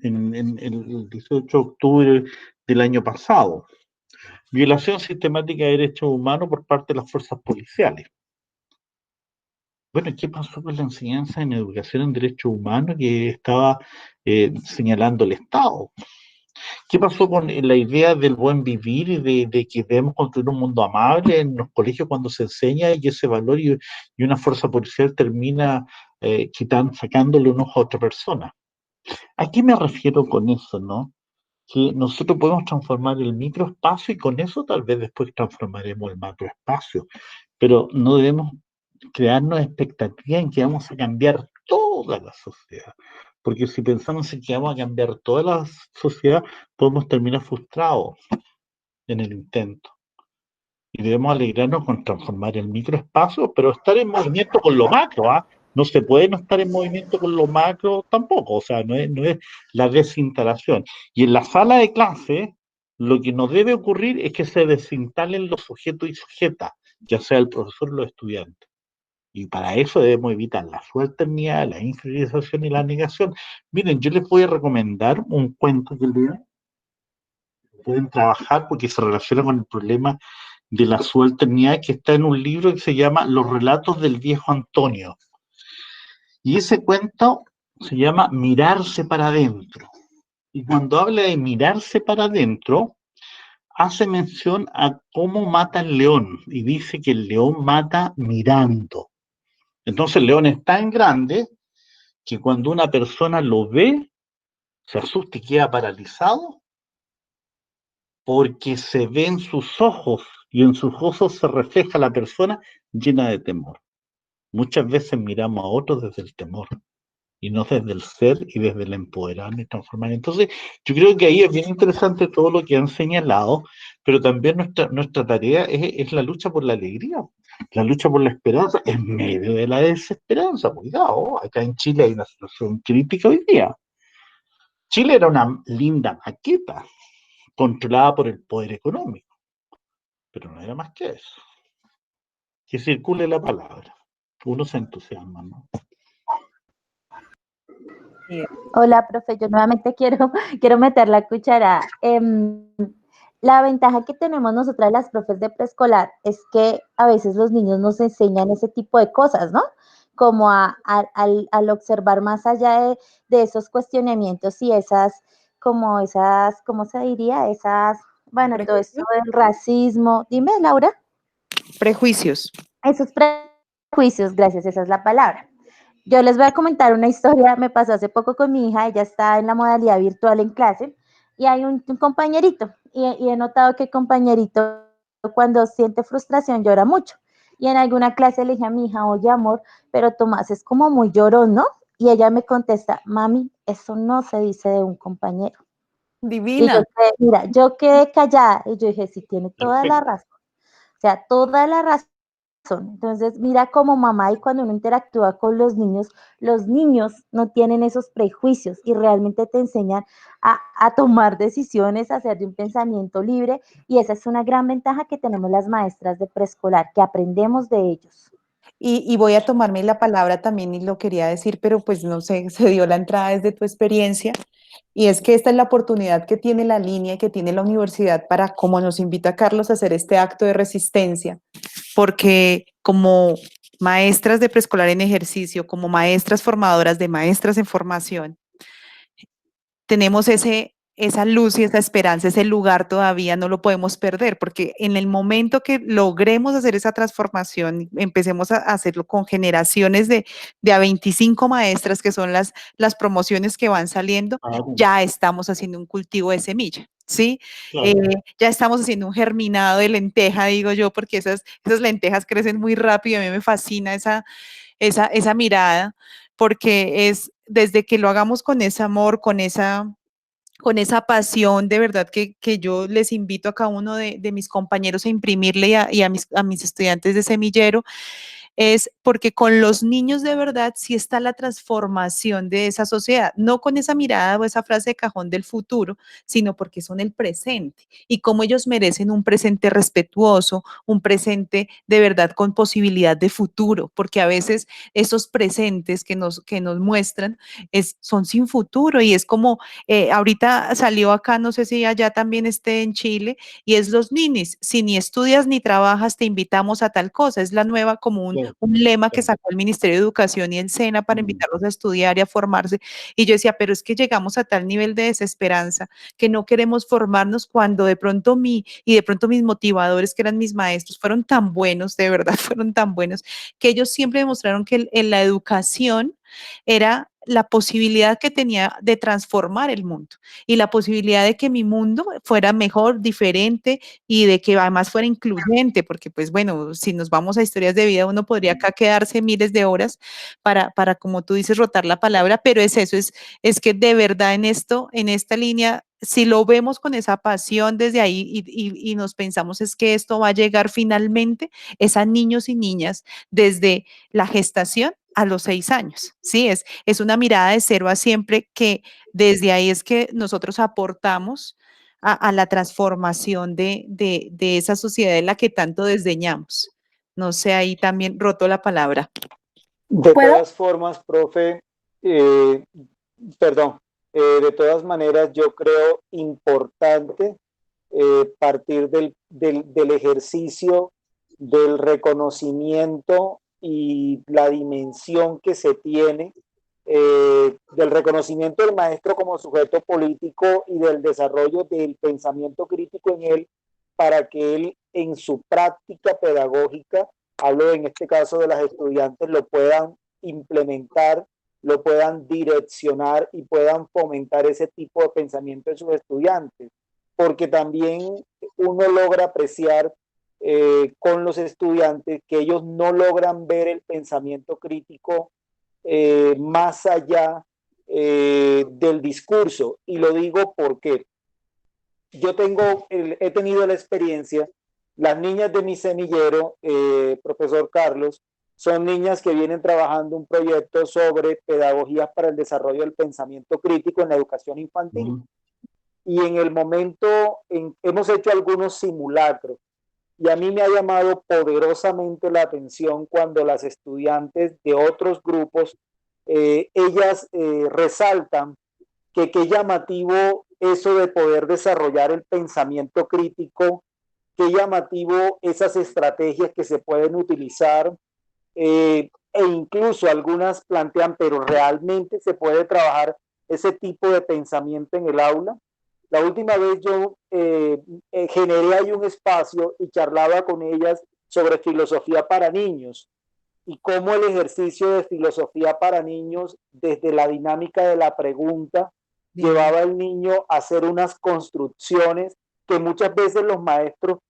S1: en el 18 de octubre del año pasado. Violación sistemática de derechos humanos por parte de las fuerzas policiales. Bueno, ¿qué pasó con la enseñanza en educación en derechos humanos que estaba señalando el Estado? ¿Qué pasó con la idea del buen vivir y de que debemos construir un mundo amable en los colegios cuando se enseña y ese valor y una fuerza policial termina sacándole un ojo a otra persona? ¿A qué me refiero con eso, no? Que nosotros podemos transformar el microespacio y con eso tal vez después transformaremos el macroespacio, pero no debemos crearnos expectativas en que vamos a cambiar toda la sociedad, porque si pensamos en que vamos a cambiar toda la sociedad, podemos terminar frustrados en el intento. Y debemos alegrarnos con transformar el microespacio, pero estar en movimiento con lo macro, ¿ah? No se puede no estar en movimiento con lo macro tampoco, o sea, no es la desinstalación. Y en la sala de clase, lo que no debe ocurrir es que se desinstalen los sujetos y sujetas, ya sea el profesor o los estudiantes. Y para eso debemos evitar la subalternidad, la inferiorización y la negación. Miren, yo les voy a recomendar un cuento que lean, pueden trabajar porque se relaciona con el problema de la subalternidad que está en un libro que se llama Los relatos del viejo Antonio. Y ese cuento se llama Mirarse para adentro. Y cuando habla de mirarse para adentro, hace mención a cómo mata el león y dice que el león mata mirando. Entonces el león es tan grande que cuando una persona lo ve, se asusta y queda paralizado porque se ve en sus ojos y en sus ojos se refleja la persona llena de temor. Muchas veces miramos a otros desde el temor y no desde el ser y desde el empoderar y transformar. Entonces, yo creo que ahí es bien interesante todo lo que han señalado, pero también nuestra tarea es la lucha por la alegría, la lucha por la esperanza en medio de la desesperanza. Cuidado, acá en Chile hay una situación crítica hoy día. Chile era una linda maqueta controlada por el poder económico, pero no era más que eso. Que circule la palabra. Uno se entusiasma, ¿no?
S4: Hola, profe, yo nuevamente quiero meter la cuchara. La ventaja que tenemos nosotras las profes de preescolar es que a veces los niños nos enseñan ese tipo de cosas, ¿no? Como al observar más allá de esos cuestionamientos y como esas, ¿cómo se diría? Bueno, todo esto del racismo. Dime, Laura.
S2: Prejuicios.
S4: Esos prejuicios, gracias, esa es la palabra. Yo les voy a comentar una historia, me pasó hace poco con mi hija, ella está en la modalidad virtual en clase y hay un compañerito y he notado que el compañerito cuando siente frustración llora mucho y en alguna clase le dije a mi hija, oye amor, pero Tomás es como muy llorón, ¿no? Y ella me contesta, mami, eso no se dice de un compañero.
S2: Divina.
S4: Mira, yo quedé callada y yo dije, sí, tiene toda la razón, o sea, toda la razón. Entonces, mira como mamá y cuando uno interactúa con los niños no tienen esos prejuicios y realmente te enseñan a tomar decisiones, a hacer de un pensamiento libre y esa es una gran ventaja que tenemos las maestras de preescolar, que aprendemos de ellos.
S2: Y voy a tomarme la palabra también y lo quería decir, pero pues no sé, se dio la entrada desde tu experiencia y es que esta es la oportunidad que tiene la línea y que tiene la universidad para, como nos invita Carlos, a hacer este acto de resistencia, porque como maestras de preescolar en ejercicio, como maestras formadoras de maestras en formación, tenemos esa luz y esa esperanza, ese lugar todavía no lo podemos perder, porque en el momento que logremos hacer esa transformación, empecemos a hacerlo con generaciones de a 25 maestras, que son las promociones que van saliendo, ya estamos haciendo un cultivo de semilla. ¿Sí?
S1: Claro.
S2: Ya estamos haciendo un germinado de lenteja, digo yo, porque esas lentejas crecen muy rápido, a mí me fascina esa mirada, porque es desde que lo hagamos con ese amor, con esa pasión, de verdad que yo les invito a cada uno de mis compañeros a imprimirle y a mis estudiantes de semillero, es porque con los niños de verdad sí está la transformación de esa sociedad, no con esa mirada o esa frase de cajón del futuro, sino porque son el presente y como ellos merecen un presente respetuoso, un presente de verdad con posibilidad de futuro, porque a veces esos presentes que nos muestran son sin futuro y es como ahorita salió acá, no sé si allá también esté en Chile, y es los ninis, si ni estudias ni trabajas, te invitamos a tal cosa, es la nueva como un lema que sacó el Ministerio de Educación y el SENA para invitarlos a estudiar y a formarse, y yo decía, pero es que llegamos a tal nivel de desesperanza que no queremos formarnos cuando de pronto mis motivadores, que eran mis maestros, fueron tan buenos, de verdad, fueron tan buenos, que ellos siempre demostraron que en la educación era la posibilidad que tenía de transformar el mundo y la posibilidad de que mi mundo fuera mejor, diferente y de que además fuera incluyente, porque pues bueno, si nos vamos a historias de vida, uno podría acá quedarse miles de horas para como tú dices, rotar la palabra, pero es eso, es que de verdad en esta línea, si lo vemos con esa pasión desde ahí y nos pensamos es que esto va a llegar finalmente, es a niños y niñas desde la gestación a los 6 años, ¿sí? Es una mirada de 0 a siempre que desde ahí es que nosotros aportamos a la transformación de esa sociedad en la que tanto desdeñamos. No sé, ahí también roto la palabra.
S3: De todas formas, profe, de todas maneras yo creo importante partir del ejercicio, del reconocimiento y la dimensión que se tiene, del reconocimiento del maestro como sujeto político y del desarrollo del pensamiento crítico en él, para que él en su práctica pedagógica, hablo en este caso de las estudiantes, lo puedan implementar, lo puedan direccionar y puedan fomentar ese tipo de pensamiento en sus estudiantes, porque también uno logra apreciar con los estudiantes que ellos no logran ver el pensamiento crítico más allá del discurso. Y lo digo porque yo he tenido la experiencia, las niñas de mi semillero, profesor Carlos, son niñas que vienen trabajando un proyecto sobre pedagogías para el desarrollo del pensamiento crítico en la educación infantil. Y en el momento, hemos hecho algunos simulacros, y a mí me ha llamado poderosamente la atención cuando las estudiantes de otros grupos, ellas resaltan que qué llamativo eso de poder desarrollar el pensamiento crítico, qué llamativo esas estrategias que se pueden utilizar, e incluso algunas plantean, pero realmente se puede trabajar ese tipo de pensamiento en el aula. La última vez yo generé ahí un espacio y charlaba con ellas sobre filosofía para niños y cómo el ejercicio de filosofía para niños, desde la dinámica de la pregunta, llevaba al niño a hacer unas construcciones que muchas veces los maestros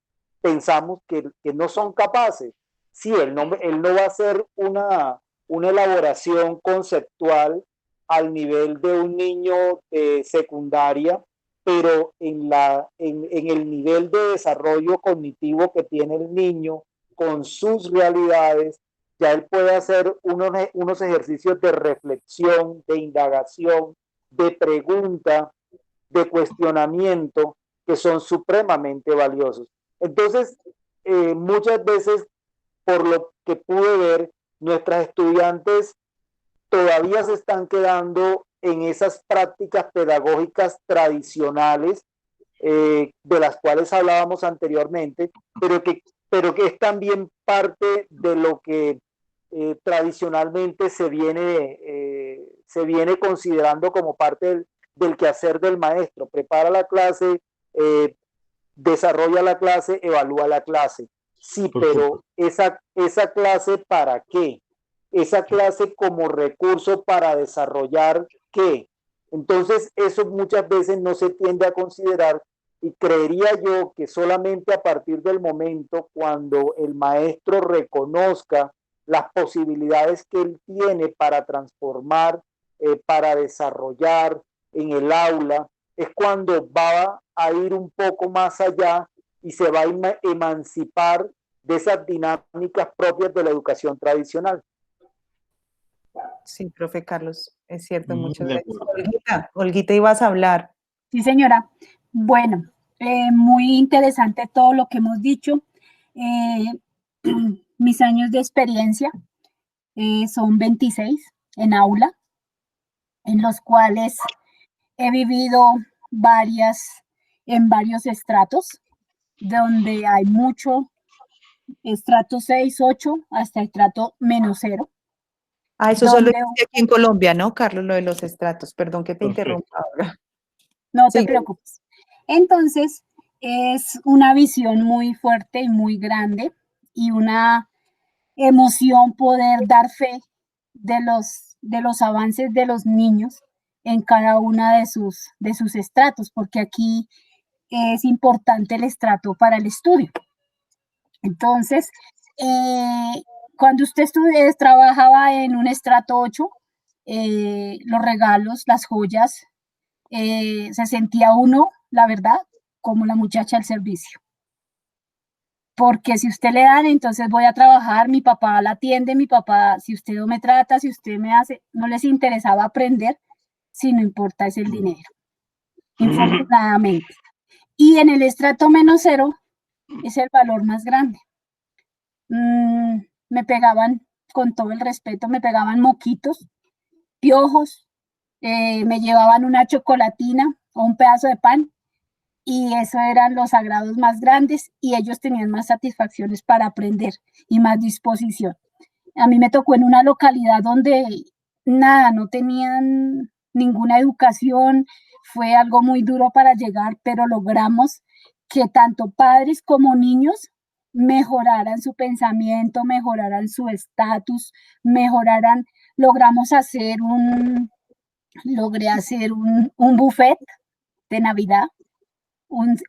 S3: pensamos que no son capaces. Sí, él no va a hacer una elaboración conceptual al nivel de un niño de secundaria, pero en el nivel de desarrollo cognitivo que tiene el niño con sus realidades, ya él puede hacer unos ejercicios de reflexión, de indagación, de pregunta, de cuestionamiento, que son supremamente valiosos. Entonces, muchas veces, por lo que pude ver, nuestras estudiantes todavía se están quedando en esas prácticas pedagógicas tradicionales, de las cuales hablábamos anteriormente, pero que es también parte de lo que tradicionalmente se viene considerando como parte del quehacer del maestro. Prepara la clase, desarrolla la clase, evalúa la clase. Sí, pero esa clase, ¿para qué? Esa clase como recurso para desarrollar ¿qué? Entonces eso muchas veces no se tiende a considerar, y creería yo que solamente a partir del momento cuando el maestro reconozca las posibilidades que él tiene para transformar, para desarrollar en el aula, es cuando va a ir un poco más allá y se va a emancipar de esas dinámicas propias de la educación tradicional.
S2: Sí, profe Carlos, es cierto, muchas gracias. Olguita, ibas a hablar.
S5: Sí, señora. Bueno, muy interesante todo lo que hemos dicho. Mis años de experiencia son 26 en aula, en los cuales he vivido en varios estratos, donde hay mucho, estrato 6, 8, hasta estrato -0.
S2: Ah, eso solo existe aquí en Colombia, ¿no, Carlos? Lo de los estratos. Perdón que te interrumpa ahora.
S5: No te preocupes. Entonces, es una visión muy fuerte y muy grande y una emoción poder dar fe de los avances de los niños en cada una de sus estratos, porque aquí es importante el estrato para el estudio. Entonces, cuando usted trabajaba en un estrato 8, los regalos, las joyas, se sentía uno, la verdad, como la muchacha al servicio. Porque si usted le dan, entonces voy a trabajar, mi papá la atiende, mi papá, si usted no me trata, si usted me hace, no les interesaba aprender, si no importa es el dinero, infortunadamente. Y en el estrato -0 es el valor más grande. Me pegaban, con todo el respeto, me pegaban moquitos, piojos, me llevaban una chocolatina o un pedazo de pan y eso eran los sagrados más grandes y ellos tenían más satisfacciones para aprender y más disposición. A mí me tocó en una localidad donde nada, no tenían ninguna educación, fue algo muy duro para llegar, pero logramos que tanto padres como niños mejoraran su pensamiento, mejoraran su estatus, logramos hacer logré hacer un buffet de Navidad,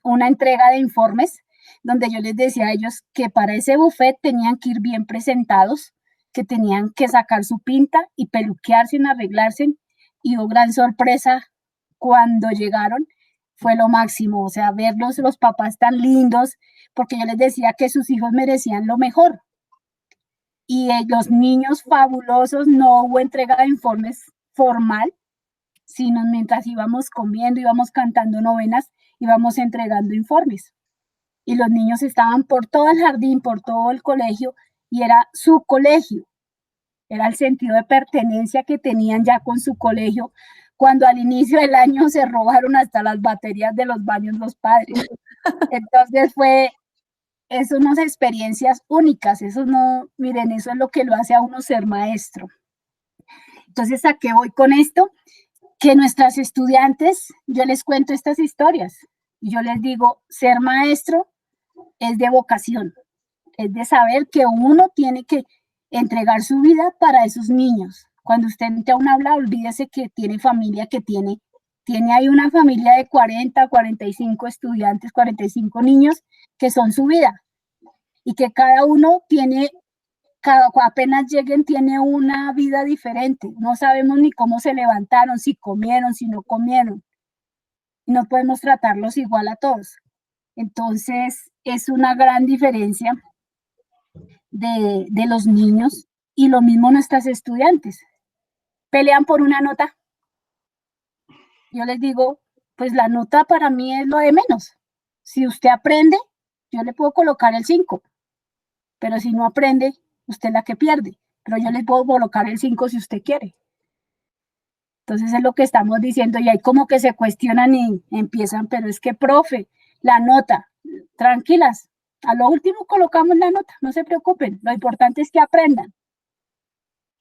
S5: una entrega de informes donde yo les decía a ellos que para ese buffet tenían que ir bien presentados, que tenían que sacar su pinta y peluquearse, arreglarse, y oh, gran sorpresa cuando llegaron, fue lo máximo, o sea, verlos los papás tan lindos, porque yo les decía que sus hijos merecían lo mejor. Y los niños fabulosos, no hubo entrega de informes formal, sino mientras íbamos comiendo, íbamos cantando novenas, íbamos entregando informes. Y los niños estaban por todo el jardín, por todo el colegio, y era su colegio. Era el sentido de pertenencia que tenían ya con su colegio, cuando al inicio del año se robaron hasta las baterías de los baños los padres. Entonces es unas experiencias únicas, eso no, miren, eso es lo que lo hace a uno ser maestro. Entonces, ¿a qué voy con esto? Que nuestras estudiantes, yo les cuento estas historias, y yo les digo, ser maestro es de vocación, es de saber que uno tiene que entregar su vida para esos niños. Cuando usted entre a un aula, olvídese que tiene familia, que tiene ahí una familia de 40, 45 estudiantes, 45 niños, que son su vida, y que cada uno apenas lleguen, tiene una vida diferente. No sabemos ni cómo se levantaron, si comieron, si no comieron. No podemos tratarlos igual a todos. Entonces, es una gran diferencia de los niños, y lo mismo nuestras estudiantes. Pelean por una nota. Yo les digo, pues la nota para mí es lo de menos. Si usted aprende, yo le puedo colocar el 5, pero si no aprende, usted es la que pierde. Pero yo les puedo colocar el 5 si usted quiere. Entonces es lo que estamos diciendo, y ahí como que se cuestionan y empiezan, pero es que, profe, la nota, tranquilas, a lo último colocamos la nota, no se preocupen, lo importante es que aprendan.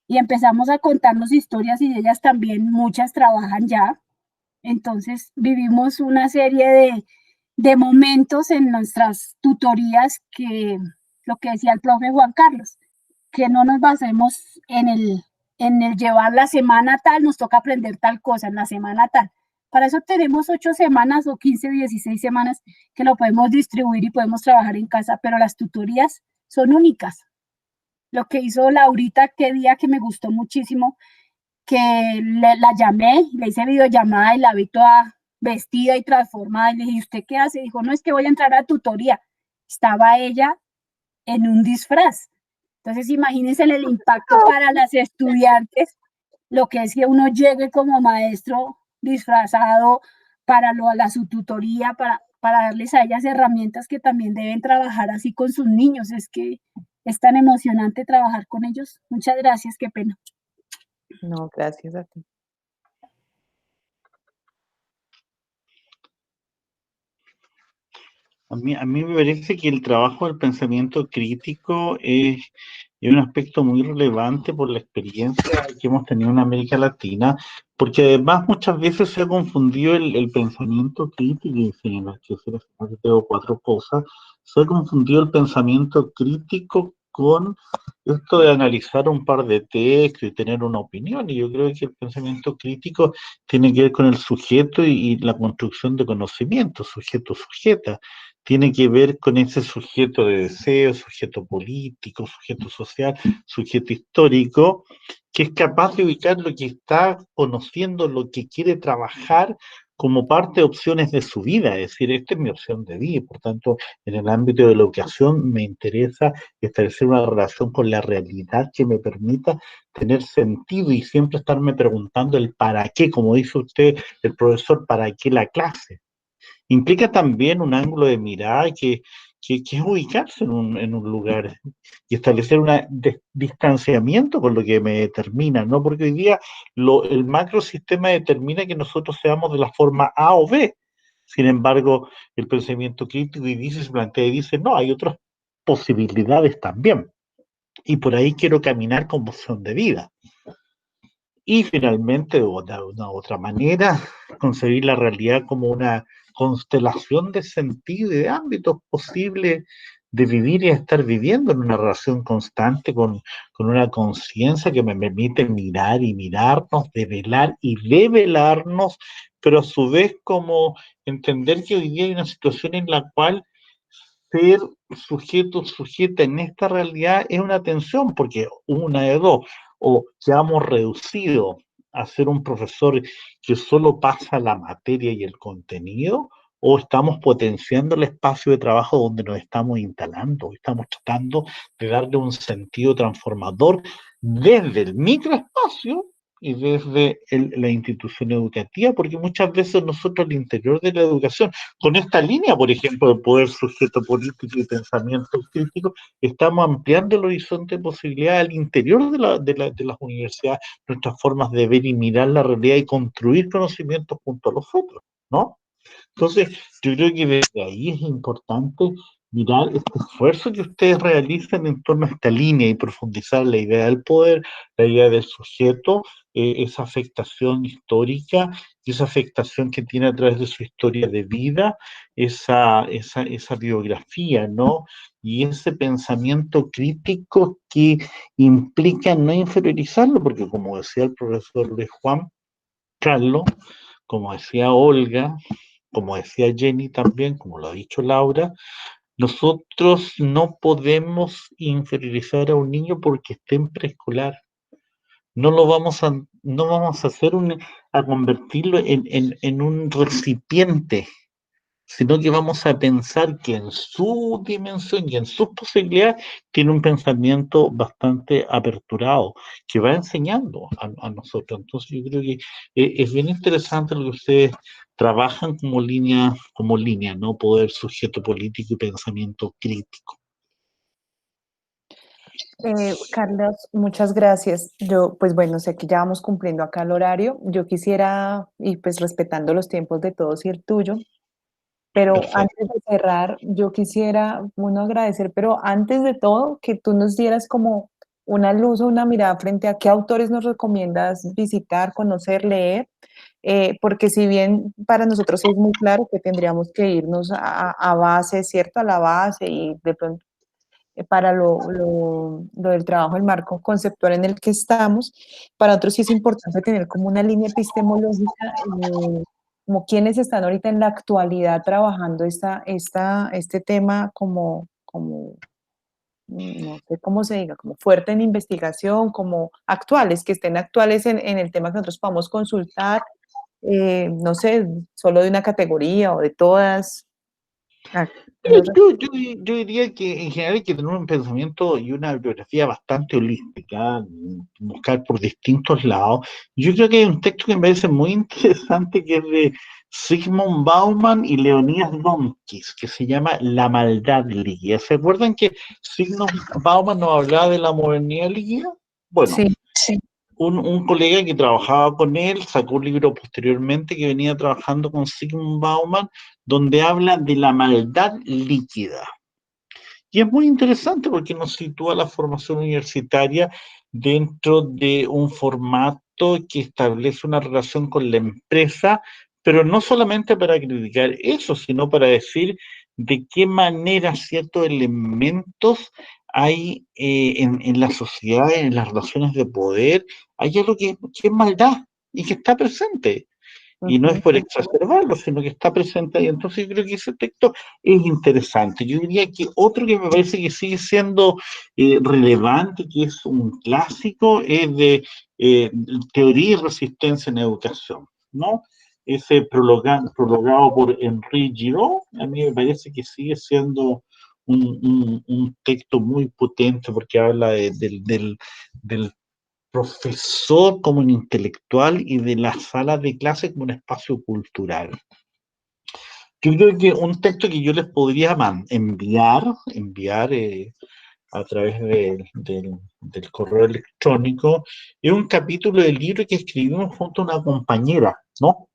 S5: Y empezamos a contarnos historias, y ellas también, muchas trabajan ya. Entonces vivimos una serie de momentos en nuestras tutorías, que lo que decía el profe Juan Carlos, que no nos basemos en el llevar la semana tal, nos toca aprender tal cosa en la semana tal. Para eso tenemos 8 semanas o 15, 16 semanas que lo podemos distribuir y podemos trabajar en casa, pero las tutorías son únicas. Lo que hizo Laurita, qué día que me gustó muchísimo, que la llamé, le hice videollamada y la vi toda vestida y transformada, y le dije, ¿usted qué hace? Dijo, no, es que voy a entrar a tutoría. Estaba ella en un disfraz. Entonces, imagínense el impacto para las estudiantes, lo que es que uno llegue como maestro disfrazado para su tutoría, para darles a ellas herramientas que también deben trabajar así con sus niños. Es que es tan emocionante trabajar con ellos. Muchas gracias, qué pena.
S2: No, gracias a ti.
S1: A mí me parece que el trabajo del pensamiento crítico es un aspecto muy relevante por la experiencia que hemos tenido en América Latina, porque además muchas veces se ha confundido el pensamiento crítico, y si en las que tengo 4 cosas, se ha confundido el pensamiento crítico con esto de analizar un par de textos y tener una opinión. Y yo creo que el pensamiento crítico tiene que ver con el sujeto y la construcción de conocimiento, sujeto-sujeta. Tiene que ver con ese sujeto de deseo, sujeto político, sujeto social, sujeto histórico, que es capaz de ubicar lo que está conociendo, lo que quiere trabajar como parte de opciones de su vida. Es decir, esta es mi opción de vida, y por tanto, en el ámbito de la educación me interesa establecer una relación con la realidad que me permita tener sentido, y siempre estarme preguntando el para qué, como dice usted, el profesor, ¿para qué la clase? Implica también un ángulo de mirada que es ubicarse en un lugar y establecer un distanciamiento con lo que me determina, ¿no? Porque hoy día el macrosistema determina que nosotros seamos de la forma A o B, Sin embargo, el pensamiento crítico se plantea y dice, no, hay otras posibilidades también. Y por ahí quiero caminar con opción de vida. Y finalmente, de una u otra manera, concebir la realidad como una constelación de sentido y de ámbitos posibles de vivir y estar viviendo en una relación constante con una conciencia que me permite mirar y mirarnos, develar y develarnos, pero a su vez como entender que hoy día hay una situación en la cual ser sujeto, sujeta en esta realidad es una tensión, porque una de dos, o quedamos reducidos a ser un profesor que solo pasa la materia y el contenido, o estamos potenciando el espacio de trabajo donde nos estamos instalando, estamos tratando de darle un sentido transformador desde el microespacio y desde la institución educativa, porque muchas veces nosotros al interior de la educación, con esta línea, por ejemplo, de poder sujeto político y pensamiento crítico, estamos ampliando el horizonte de posibilidades al interior de las universidades, nuestras formas de ver y mirar la realidad y construir conocimientos junto a los otros, ¿no? Entonces, yo creo que desde ahí es importante mirar este esfuerzo que ustedes realizan en torno a esta línea y profundizar la idea del poder, la idea del sujeto, esa afectación histórica y esa afectación que tiene a través de su historia de vida, esa biografía, ¿no? Y ese pensamiento crítico que implica no inferiorizarlo, porque como decía el profesor Luis Juan Carlos, como decía Olga, como decía Jenny también, como lo ha dicho Laura, nosotros no podemos inferiorizar a un niño porque esté en preescolar. No vamos a hacer a convertirlo en un recipiente, sino que vamos a pensar que en su dimensión y en sus posibilidades tiene un pensamiento bastante aperturado, que va enseñando a nosotros. Entonces yo creo que es bien interesante lo que ustedes trabajan como línea, ¿no? Poder, sujeto político y pensamiento crítico.
S2: Carlos, muchas gracias. Yo, pues bueno, sé que ya vamos cumpliendo acá el horario. Yo quisiera, y pues respetando los tiempos de todos y el tuyo, pero
S1: Perfecto.
S2: antes de cerrar, yo quisiera, uno, agradecer, pero antes de todo, que tú nos dieras como una luz o una mirada frente a qué autores nos recomiendas visitar, conocer, leer, porque si bien para nosotros es muy claro que tendríamos que irnos a base, ¿cierto? A la base y de pronto para lo del trabajo, el marco conceptual en el que estamos. Para otros sí es importante tener como una línea epistemológica, como quienes están ahorita en la actualidad trabajando este tema como, no sé cómo se diga, como fuerte en investigación, como actuales, que estén actuales en el tema que nosotros podamos consultar, no sé, solo de una categoría o de todas. Ah,
S1: Yo diría que en general hay que tener un pensamiento y una biografía bastante holística, buscar por distintos lados. Yo creo que hay un texto que me parece muy interesante que es de Zygmunt Bauman y Leonidas Donskis, que se llama La maldad líquida. ¿Se acuerdan que Zygmunt Bauman nos hablaba de la modernidad líquida? Bueno,
S2: sí,
S1: un colega que trabajaba con él sacó un libro posteriormente que venía trabajando con Zygmunt Bauman, donde habla de la maldad líquida. Y es muy interesante porque nos sitúa la formación universitaria dentro de un formato que establece una relación con la empresa, pero no solamente para criticar eso, sino para decir de qué manera ciertos elementos hay en la sociedad, en las relaciones de poder, hay algo que es maldad y que está presente. Y no es por exacerbarlo, sino que está presente ahí. Entonces yo creo que ese texto es interesante. Yo diría que otro que me parece que sigue siendo relevante, que es un clásico, es de Teoría y Resistencia en Educación, ¿no? Ese prologado por Henri Giraud, a mí me parece que sigue siendo un texto muy potente porque habla del profesor como un intelectual y de la sala de clase como un espacio cultural. Yo creo que un texto que yo les podría enviar a través del correo electrónico, es un capítulo del libro que escribimos junto a una compañera, ¿no?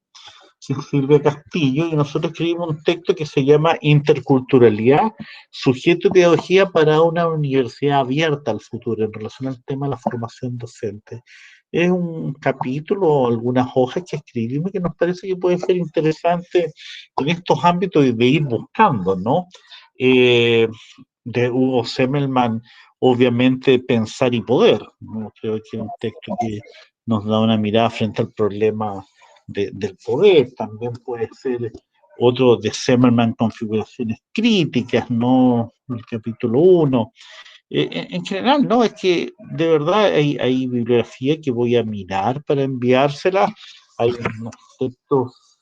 S1: Silvia Castillo, y nosotros escribimos un texto que se llama Interculturalidad, sujeto y pedagogía para una universidad abierta al futuro en relación al tema de la formación docente. Es un capítulo, algunas hojas que escribimos que nos parece que puede ser interesante en estos ámbitos de ir buscando, ¿no? De Hugo Semmelmann, obviamente Pensar y Poder, ¿no? Creo que es un texto que nos da una mirada frente al problema del poder. También puede ser otro de Semmelmann, Configuraciones Críticas, ¿no? El capítulo 1. En general, no, es que de verdad hay bibliografía que voy a mirar para enviársela. Hay unos textos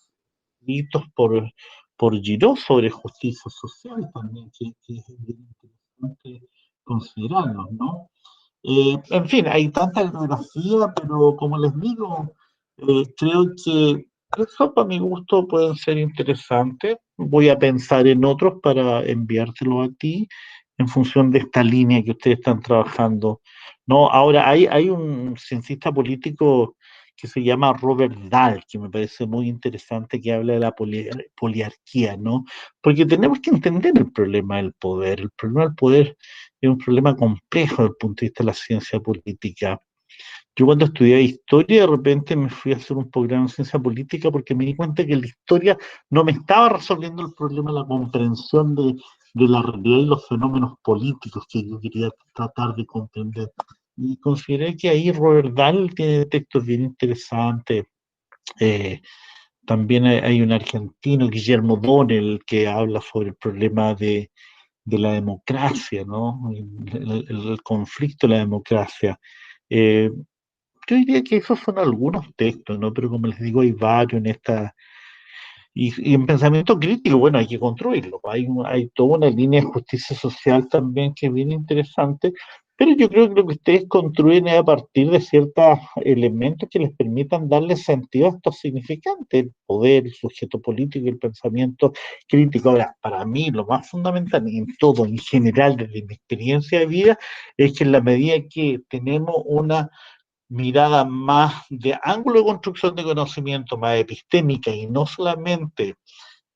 S1: escritos por Giraud sobre justicia social también, que es bien interesante considerarlos, ¿no? En fin, hay tanta bibliografía, pero como les digo, creo que eso para mi gusto pueden ser interesantes. Voy a pensar en otros para enviártelo a ti en función de esta línea que ustedes están trabajando. No, ahora hay un ciencista político que se llama Robert Dahl, que me parece muy interesante, que habla de la poliarquía, ¿no? Porque tenemos que entender el problema del poder. El problema del poder es un problema complejo desde el punto de vista de la ciencia política. Yo cuando estudié historia, de repente me fui a hacer un programa en ciencia política porque me di cuenta que la historia no me estaba resolviendo el problema de la comprensión de la realidad y los fenómenos políticos que yo quería tratar de comprender. Y consideré que ahí Robert Dahl tiene textos bien interesantes. Eh, También hay un argentino, Guillermo Donnell, que habla sobre el problema de la democracia, ¿no? El conflicto de la democracia. Eh, yo diría que esos son algunos textos, ¿no? Pero como les digo, hay varios en esta. Y en pensamiento crítico, bueno, hay que construirlo. Hay toda una línea de justicia social también que es bien interesante, pero yo creo que lo que ustedes construyen es a partir de ciertos elementos que les permitan darle sentido a estos significantes, el poder, el sujeto político y el pensamiento crítico. Ahora, para mí lo más fundamental en todo, en general, desde mi experiencia de vida, es que en la medida que tenemos una mirada más de ángulo de construcción de conocimiento, más epistémica y no solamente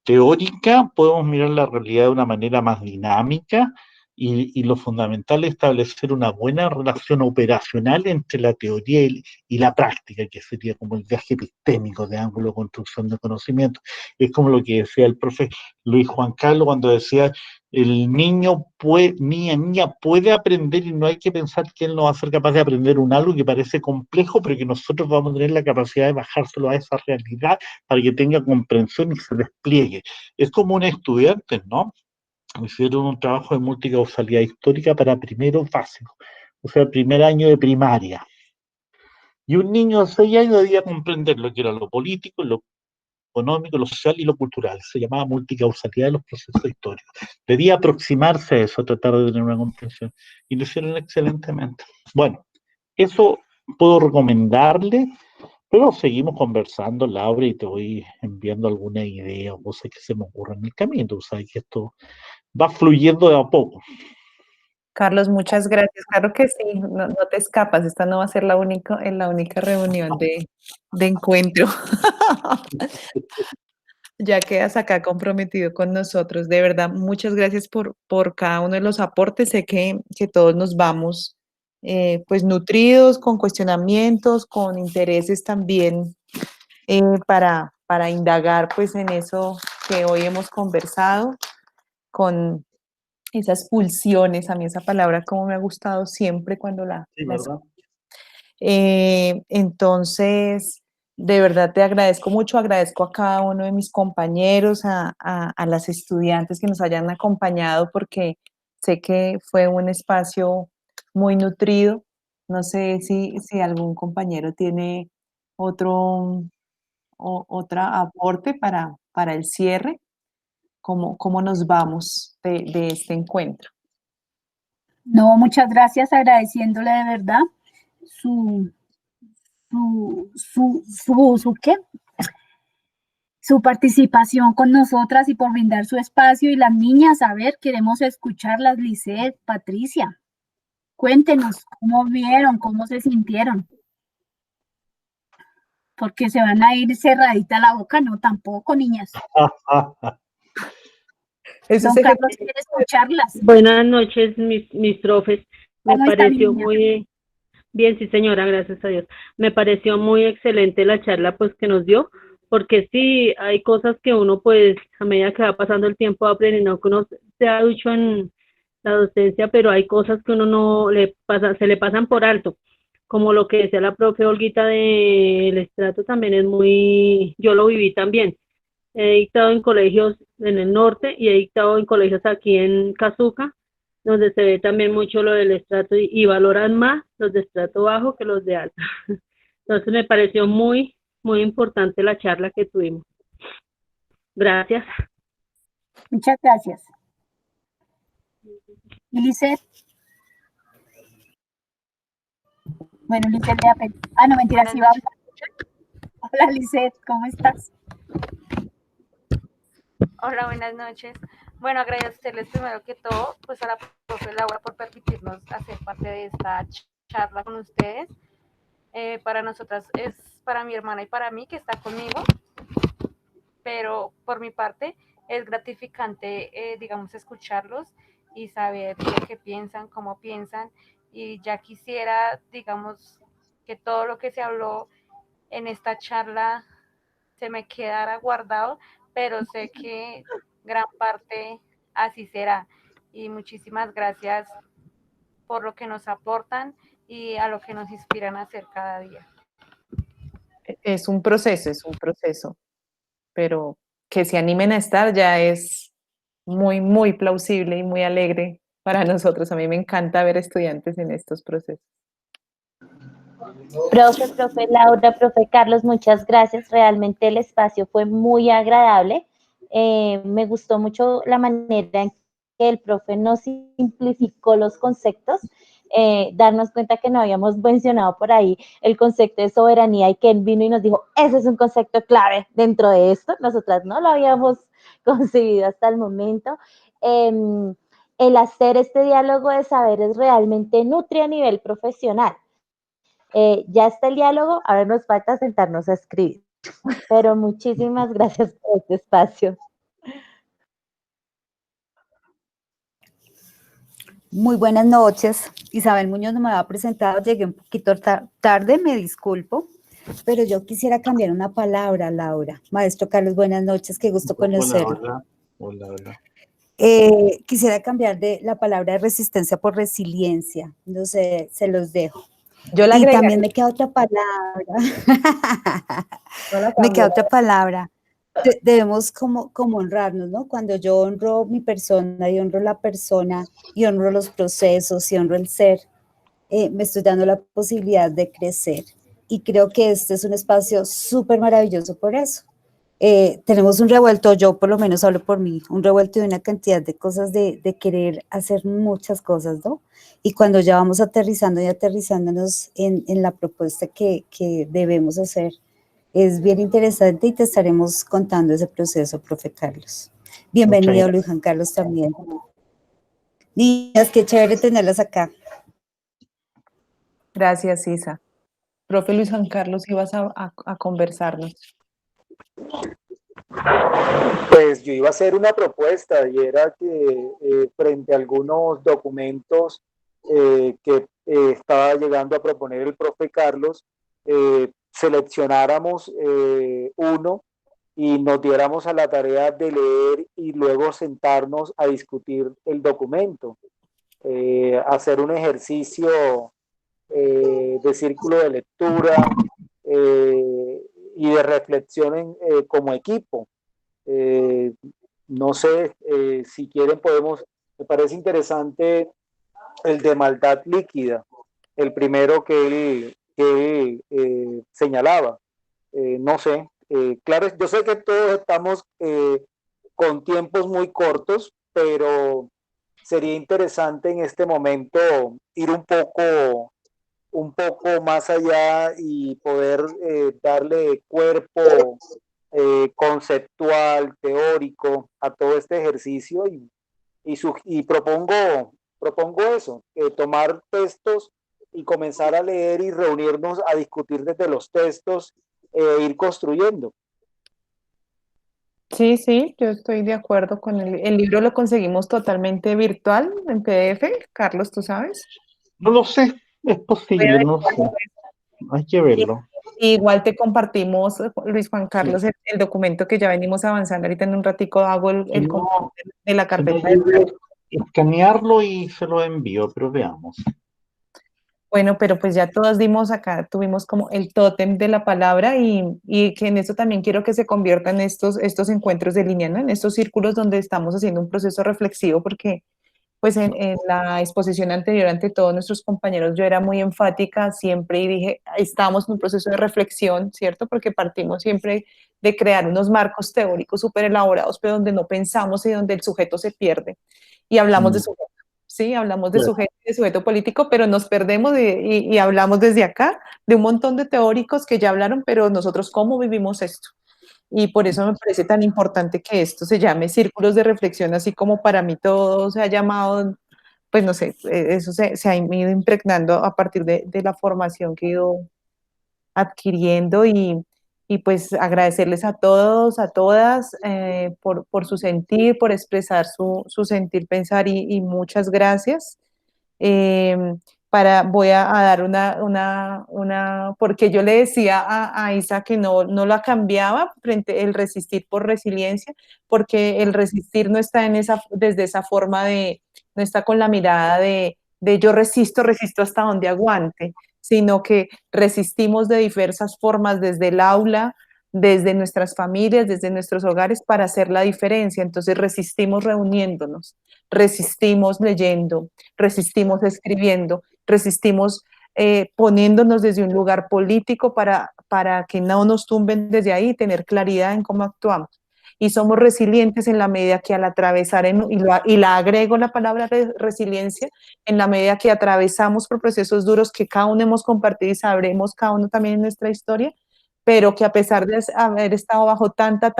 S1: teórica, podemos mirar la realidad de una manera más dinámica y lo fundamental es establecer una buena relación operacional entre la teoría y la práctica, que sería como el viaje epistémico de ángulo de construcción de conocimiento. Es como lo que decía el profe Luis Juan Carlos cuando decía, el niña puede aprender y no hay que pensar que él no va a ser capaz de aprender un algo que parece complejo, pero que nosotros vamos a tener la capacidad de bajárselo a esa realidad para que tenga comprensión y se despliegue. Es como un estudiante, ¿no? Hicieron un trabajo de multicausalidad histórica para primero básico, o sea, primer año de primaria. Y un niño de 6 años debía comprender lo que era lo político, lo económico, lo social y lo cultural. Se llamaba multicausalidad de los procesos históricos. Debía aproximarse a eso, tratar de tener una comprensión. Y lo hicieron excelentemente. Bueno, eso puedo recomendarle, pero seguimos conversando, Laura, y te voy enviando alguna idea o cosas que se me ocurran en el camino. Tú sabes que esto va fluyendo de a poco.
S2: Carlos, muchas gracias. Claro que sí, no te escapas. Esta no va a ser la única reunión de encuentro. Ya quedas acá comprometido con nosotros. De verdad, muchas gracias por cada uno de los aportes. Sé que todos nos vamos pues nutridos, con cuestionamientos, con intereses también para indagar pues en eso que hoy hemos conversado, con esas pulsiones. A mí esa palabra como me ha gustado siempre cuando
S1: Sí,
S2: la
S1: ¿verdad?
S2: Entonces, de verdad te agradezco mucho, agradezco a cada uno de mis compañeros, a las estudiantes que nos hayan acompañado, porque sé que fue un espacio muy nutrido. No sé si algún compañero tiene otra aporte para el cierre, cómo nos vamos de este encuentro.
S5: No, muchas gracias, agradeciéndole de verdad su ¿qué? Su participación con nosotras y por brindar su espacio. Y las niñas, a ver, queremos escucharlas, Lisette, Patricia. Cuéntenos cómo vieron, cómo se sintieron. porque se van a ir cerradita la boca, no, tampoco, niñas.
S2: Eso
S5: Don
S2: es
S5: Carlos quiere escucharlas.
S6: Buenas noches, mis profes. Me
S5: ¿Cómo está, mi
S6: pareció
S5: niña?
S6: muy bien, sí señora, gracias a Dios. Me pareció muy excelente la charla pues que nos dio, porque sí, hay cosas que uno pues a medida que va pasando el tiempo va aprendiendo, que uno se ha dicho en la docencia, pero hay cosas que uno no le pasa, se le pasan por alto, como lo que decía la profe Olguita del estrato también es muy, yo lo viví también. He dictado en colegios en el norte y he dictado en colegios aquí en Cazuca, donde se ve también mucho lo del estrato y valoran más los de estrato bajo que los de alto. Entonces me pareció muy, muy importante la charla que tuvimos. Gracias.
S5: Muchas gracias. ¿Y Lisset? Bueno, Lisset le apetece. Ah, no, mentira, sí va a hablar. Hola, Lisset, ¿cómo estás?
S7: Hola, buenas noches. Bueno, agradecerles primero que todo, pues a la profe Laura por permitirnos hacer parte de esta charla con ustedes. Para nosotras es para mi hermana y para mí que está conmigo, pero por mi parte es gratificante, digamos, escucharlos y saber qué piensan, cómo piensan, y ya quisiera, digamos, que todo lo que se habló en esta charla se me quedara guardado, pero sé que gran parte así será. Y muchísimas gracias por lo que nos aportan y a lo que nos inspiran a hacer cada día.
S2: es un proceso, pero que se animen a estar ya es muy, muy plausible y muy alegre para nosotros. A mí me encanta ver estudiantes en estos procesos.
S4: Profe Laura, profe Carlos, muchas gracias. Realmente el espacio fue muy agradable. Me gustó mucho la manera en que el profe nos simplificó los conceptos, darnos cuenta que no habíamos mencionado por ahí el concepto de soberanía y que él vino y nos dijo, ese es un concepto clave dentro de esto. Nosotras no lo habíamos concebido hasta el momento. El hacer este diálogo de saberes realmente nutre a nivel profesional. Ya está el diálogo, ahora nos falta sentarnos a escribir. Pero muchísimas gracias por este espacio.
S8: Muy buenas noches. Isabel Muñoz no me había presentado, llegué un poquito tarde, me disculpo, pero yo quisiera cambiar una palabra, Laura. Maestro Carlos, buenas noches, qué gusto conocerlo.
S1: Hola.
S8: Quisiera cambiar de la palabra resistencia por resiliencia, no sé, se los dejo.
S2: Yo la
S8: Y
S2: agregaré.
S8: también me queda otra palabra.
S2: No la
S8: Me queda
S2: cambio.
S8: otra palabra. Debemos como honrarnos, ¿no? Cuando yo honro mi persona y honro la persona y honro los procesos y honro el ser, me estoy dando la posibilidad de crecer. Y creo que este es un espacio súper maravilloso por eso. Tenemos un revuelto, yo por lo menos hablo por mí, un revuelto de una cantidad de cosas de querer hacer muchas cosas, ¿no? Y cuando ya vamos aterrizando y aterrizándonos en la propuesta que debemos hacer, es bien interesante y te estaremos contando ese proceso, profe Carlos. Bienvenido, Luis Juan Carlos, también. Niñas, qué chévere tenerlas acá.
S2: Gracias, Isa. Profe Luis Juan Carlos, ibas a conversarnos.
S3: Pues yo iba a hacer una propuesta y era que frente a algunos documentos que estaba llegando a proponer el profe Carlos, seleccionáramos uno y nos diéramos a la tarea de leer y luego sentarnos a discutir el documento, hacer un ejercicio de círculo de lectura y de reflexión como equipo. No sé, si quieren podemos, me parece interesante el de maldad líquida, el primero que él señalaba. No sé, claro, yo sé que todos estamos con tiempos muy cortos, pero sería interesante en este momento ir un poco más allá y poder darle cuerpo conceptual, teórico a todo este ejercicio y propongo eso, tomar textos y comenzar a leer y reunirnos a discutir desde los textos ir construyendo.
S2: Sí, sí, yo estoy de acuerdo con el libro, lo conseguimos totalmente virtual en PDF. Carlos, ¿tú sabes?
S1: No lo sé, es posible, no lo sé. Hay que verlo.
S2: Igual te compartimos, Luis Juan
S1: Sí.
S2: Carlos, el documento que ya venimos avanzando. Ahorita en un ratico hago
S1: Si
S2: el
S1: no,
S2: de la
S1: si no,
S2: carpeta.
S1: yo voy a escanearlo y se lo envío, pero veamos.
S2: Bueno, pero pues ya todos dimos acá, tuvimos como el tótem de la palabra y que en eso también quiero que se conviertan estos encuentros de línea, ¿no? En estos círculos donde estamos haciendo un proceso reflexivo, porque pues en la exposición anterior ante todos nuestros compañeros yo era muy enfática siempre y dije, estamos en un proceso de reflexión, ¿cierto? Porque partimos siempre de crear unos marcos teóricos súper elaborados, pero donde no pensamos y donde el sujeto se pierde. Y hablamos de sujeto, ¿sí? Hablamos de
S1: Claro.
S2: sujeto, de sujeto político, pero nos perdemos y hablamos desde acá de un montón de teóricos que ya hablaron, pero nosotros, ¿cómo vivimos esto? Y por eso me parece tan importante que esto se llame círculos de reflexión, así como para mí todo se ha llamado, pues no sé, eso se ha ido impregnando a partir de la formación que he ido adquiriendo y pues agradecerles a todos, a todas por su sentir, por expresar su sentir, pensar y muchas gracias. Eh, voy a dar porque yo le decía a Isa que no la cambiaba frente el resistir por resiliencia, porque el resistir no está desde esa forma no está con la mirada de yo resisto hasta donde aguante, sino que resistimos de diversas formas desde el aula, desde nuestras familias, desde nuestros hogares para hacer la diferencia. Entonces resistimos reuniéndonos, resistimos leyendo, resistimos escribiendo, resistimos poniéndonos desde un lugar político para que no nos tumben desde ahí y tener claridad en cómo actuamos. Y somos resilientes en la medida que al atravesar, y la agrego la palabra resiliencia, en la medida que atravesamos por procesos duros que cada uno hemos compartido y sabremos cada uno también en nuestra historia, pero que a pesar de haber estado bajo tanta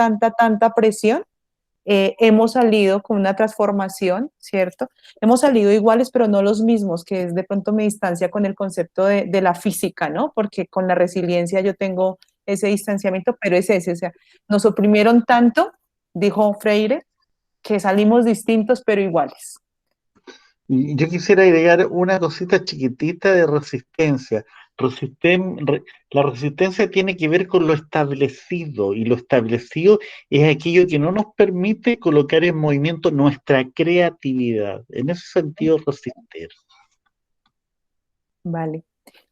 S2: presión, hemos salido con una transformación, ¿cierto? Hemos salido iguales, pero no los mismos, que es de pronto mi distancia con el concepto de la física, ¿no? Porque con la resiliencia yo tengo ese distanciamiento, pero es ese, o sea, nos oprimieron tanto, dijo Freire, que salimos distintos, pero iguales.
S1: Y yo quisiera agregar una cosita chiquitita de resistencia. La resistencia tiene que ver con lo establecido, y lo establecido es aquello que no nos permite colocar en movimiento nuestra creatividad. En ese sentido, resistir.
S2: Vale.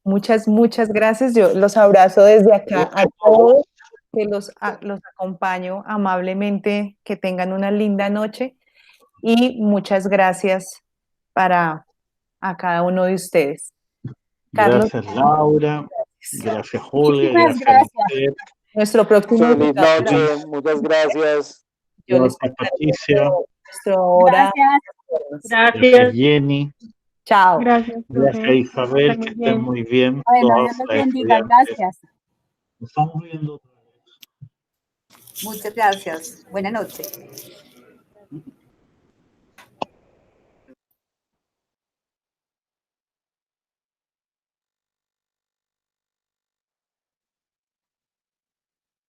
S2: Muchas gracias. Yo los abrazo desde acá a todos, que los acompaño amablemente, que tengan una linda noche y muchas gracias a cada uno de ustedes. Carlos,
S1: Gracias, Laura. Gracias, Olga.
S5: Muchísimas
S1: Gracias,
S5: gracias.
S2: nuestro próximo
S3: Feliz
S2: invitado,
S3: noche, muchas gracias.
S2: yo les
S1: Gracias, Patricia.
S2: nuestro hora.
S5: Gracias.
S1: Gracias,
S6: Gracias,
S1: Jenny.
S2: Chao.
S6: gracias,
S1: Gracias,
S6: profe.
S1: Isabel.
S6: Está
S1: Que
S6: muy
S1: estén
S6: bien.
S1: muy bien.
S5: Bueno,
S1: Todas
S5: Dios los
S1: las
S5: bendiga.
S1: estudiantes.
S5: Gracias.
S1: Nos estamos viendo.
S8: Muchas gracias. Buenas noches.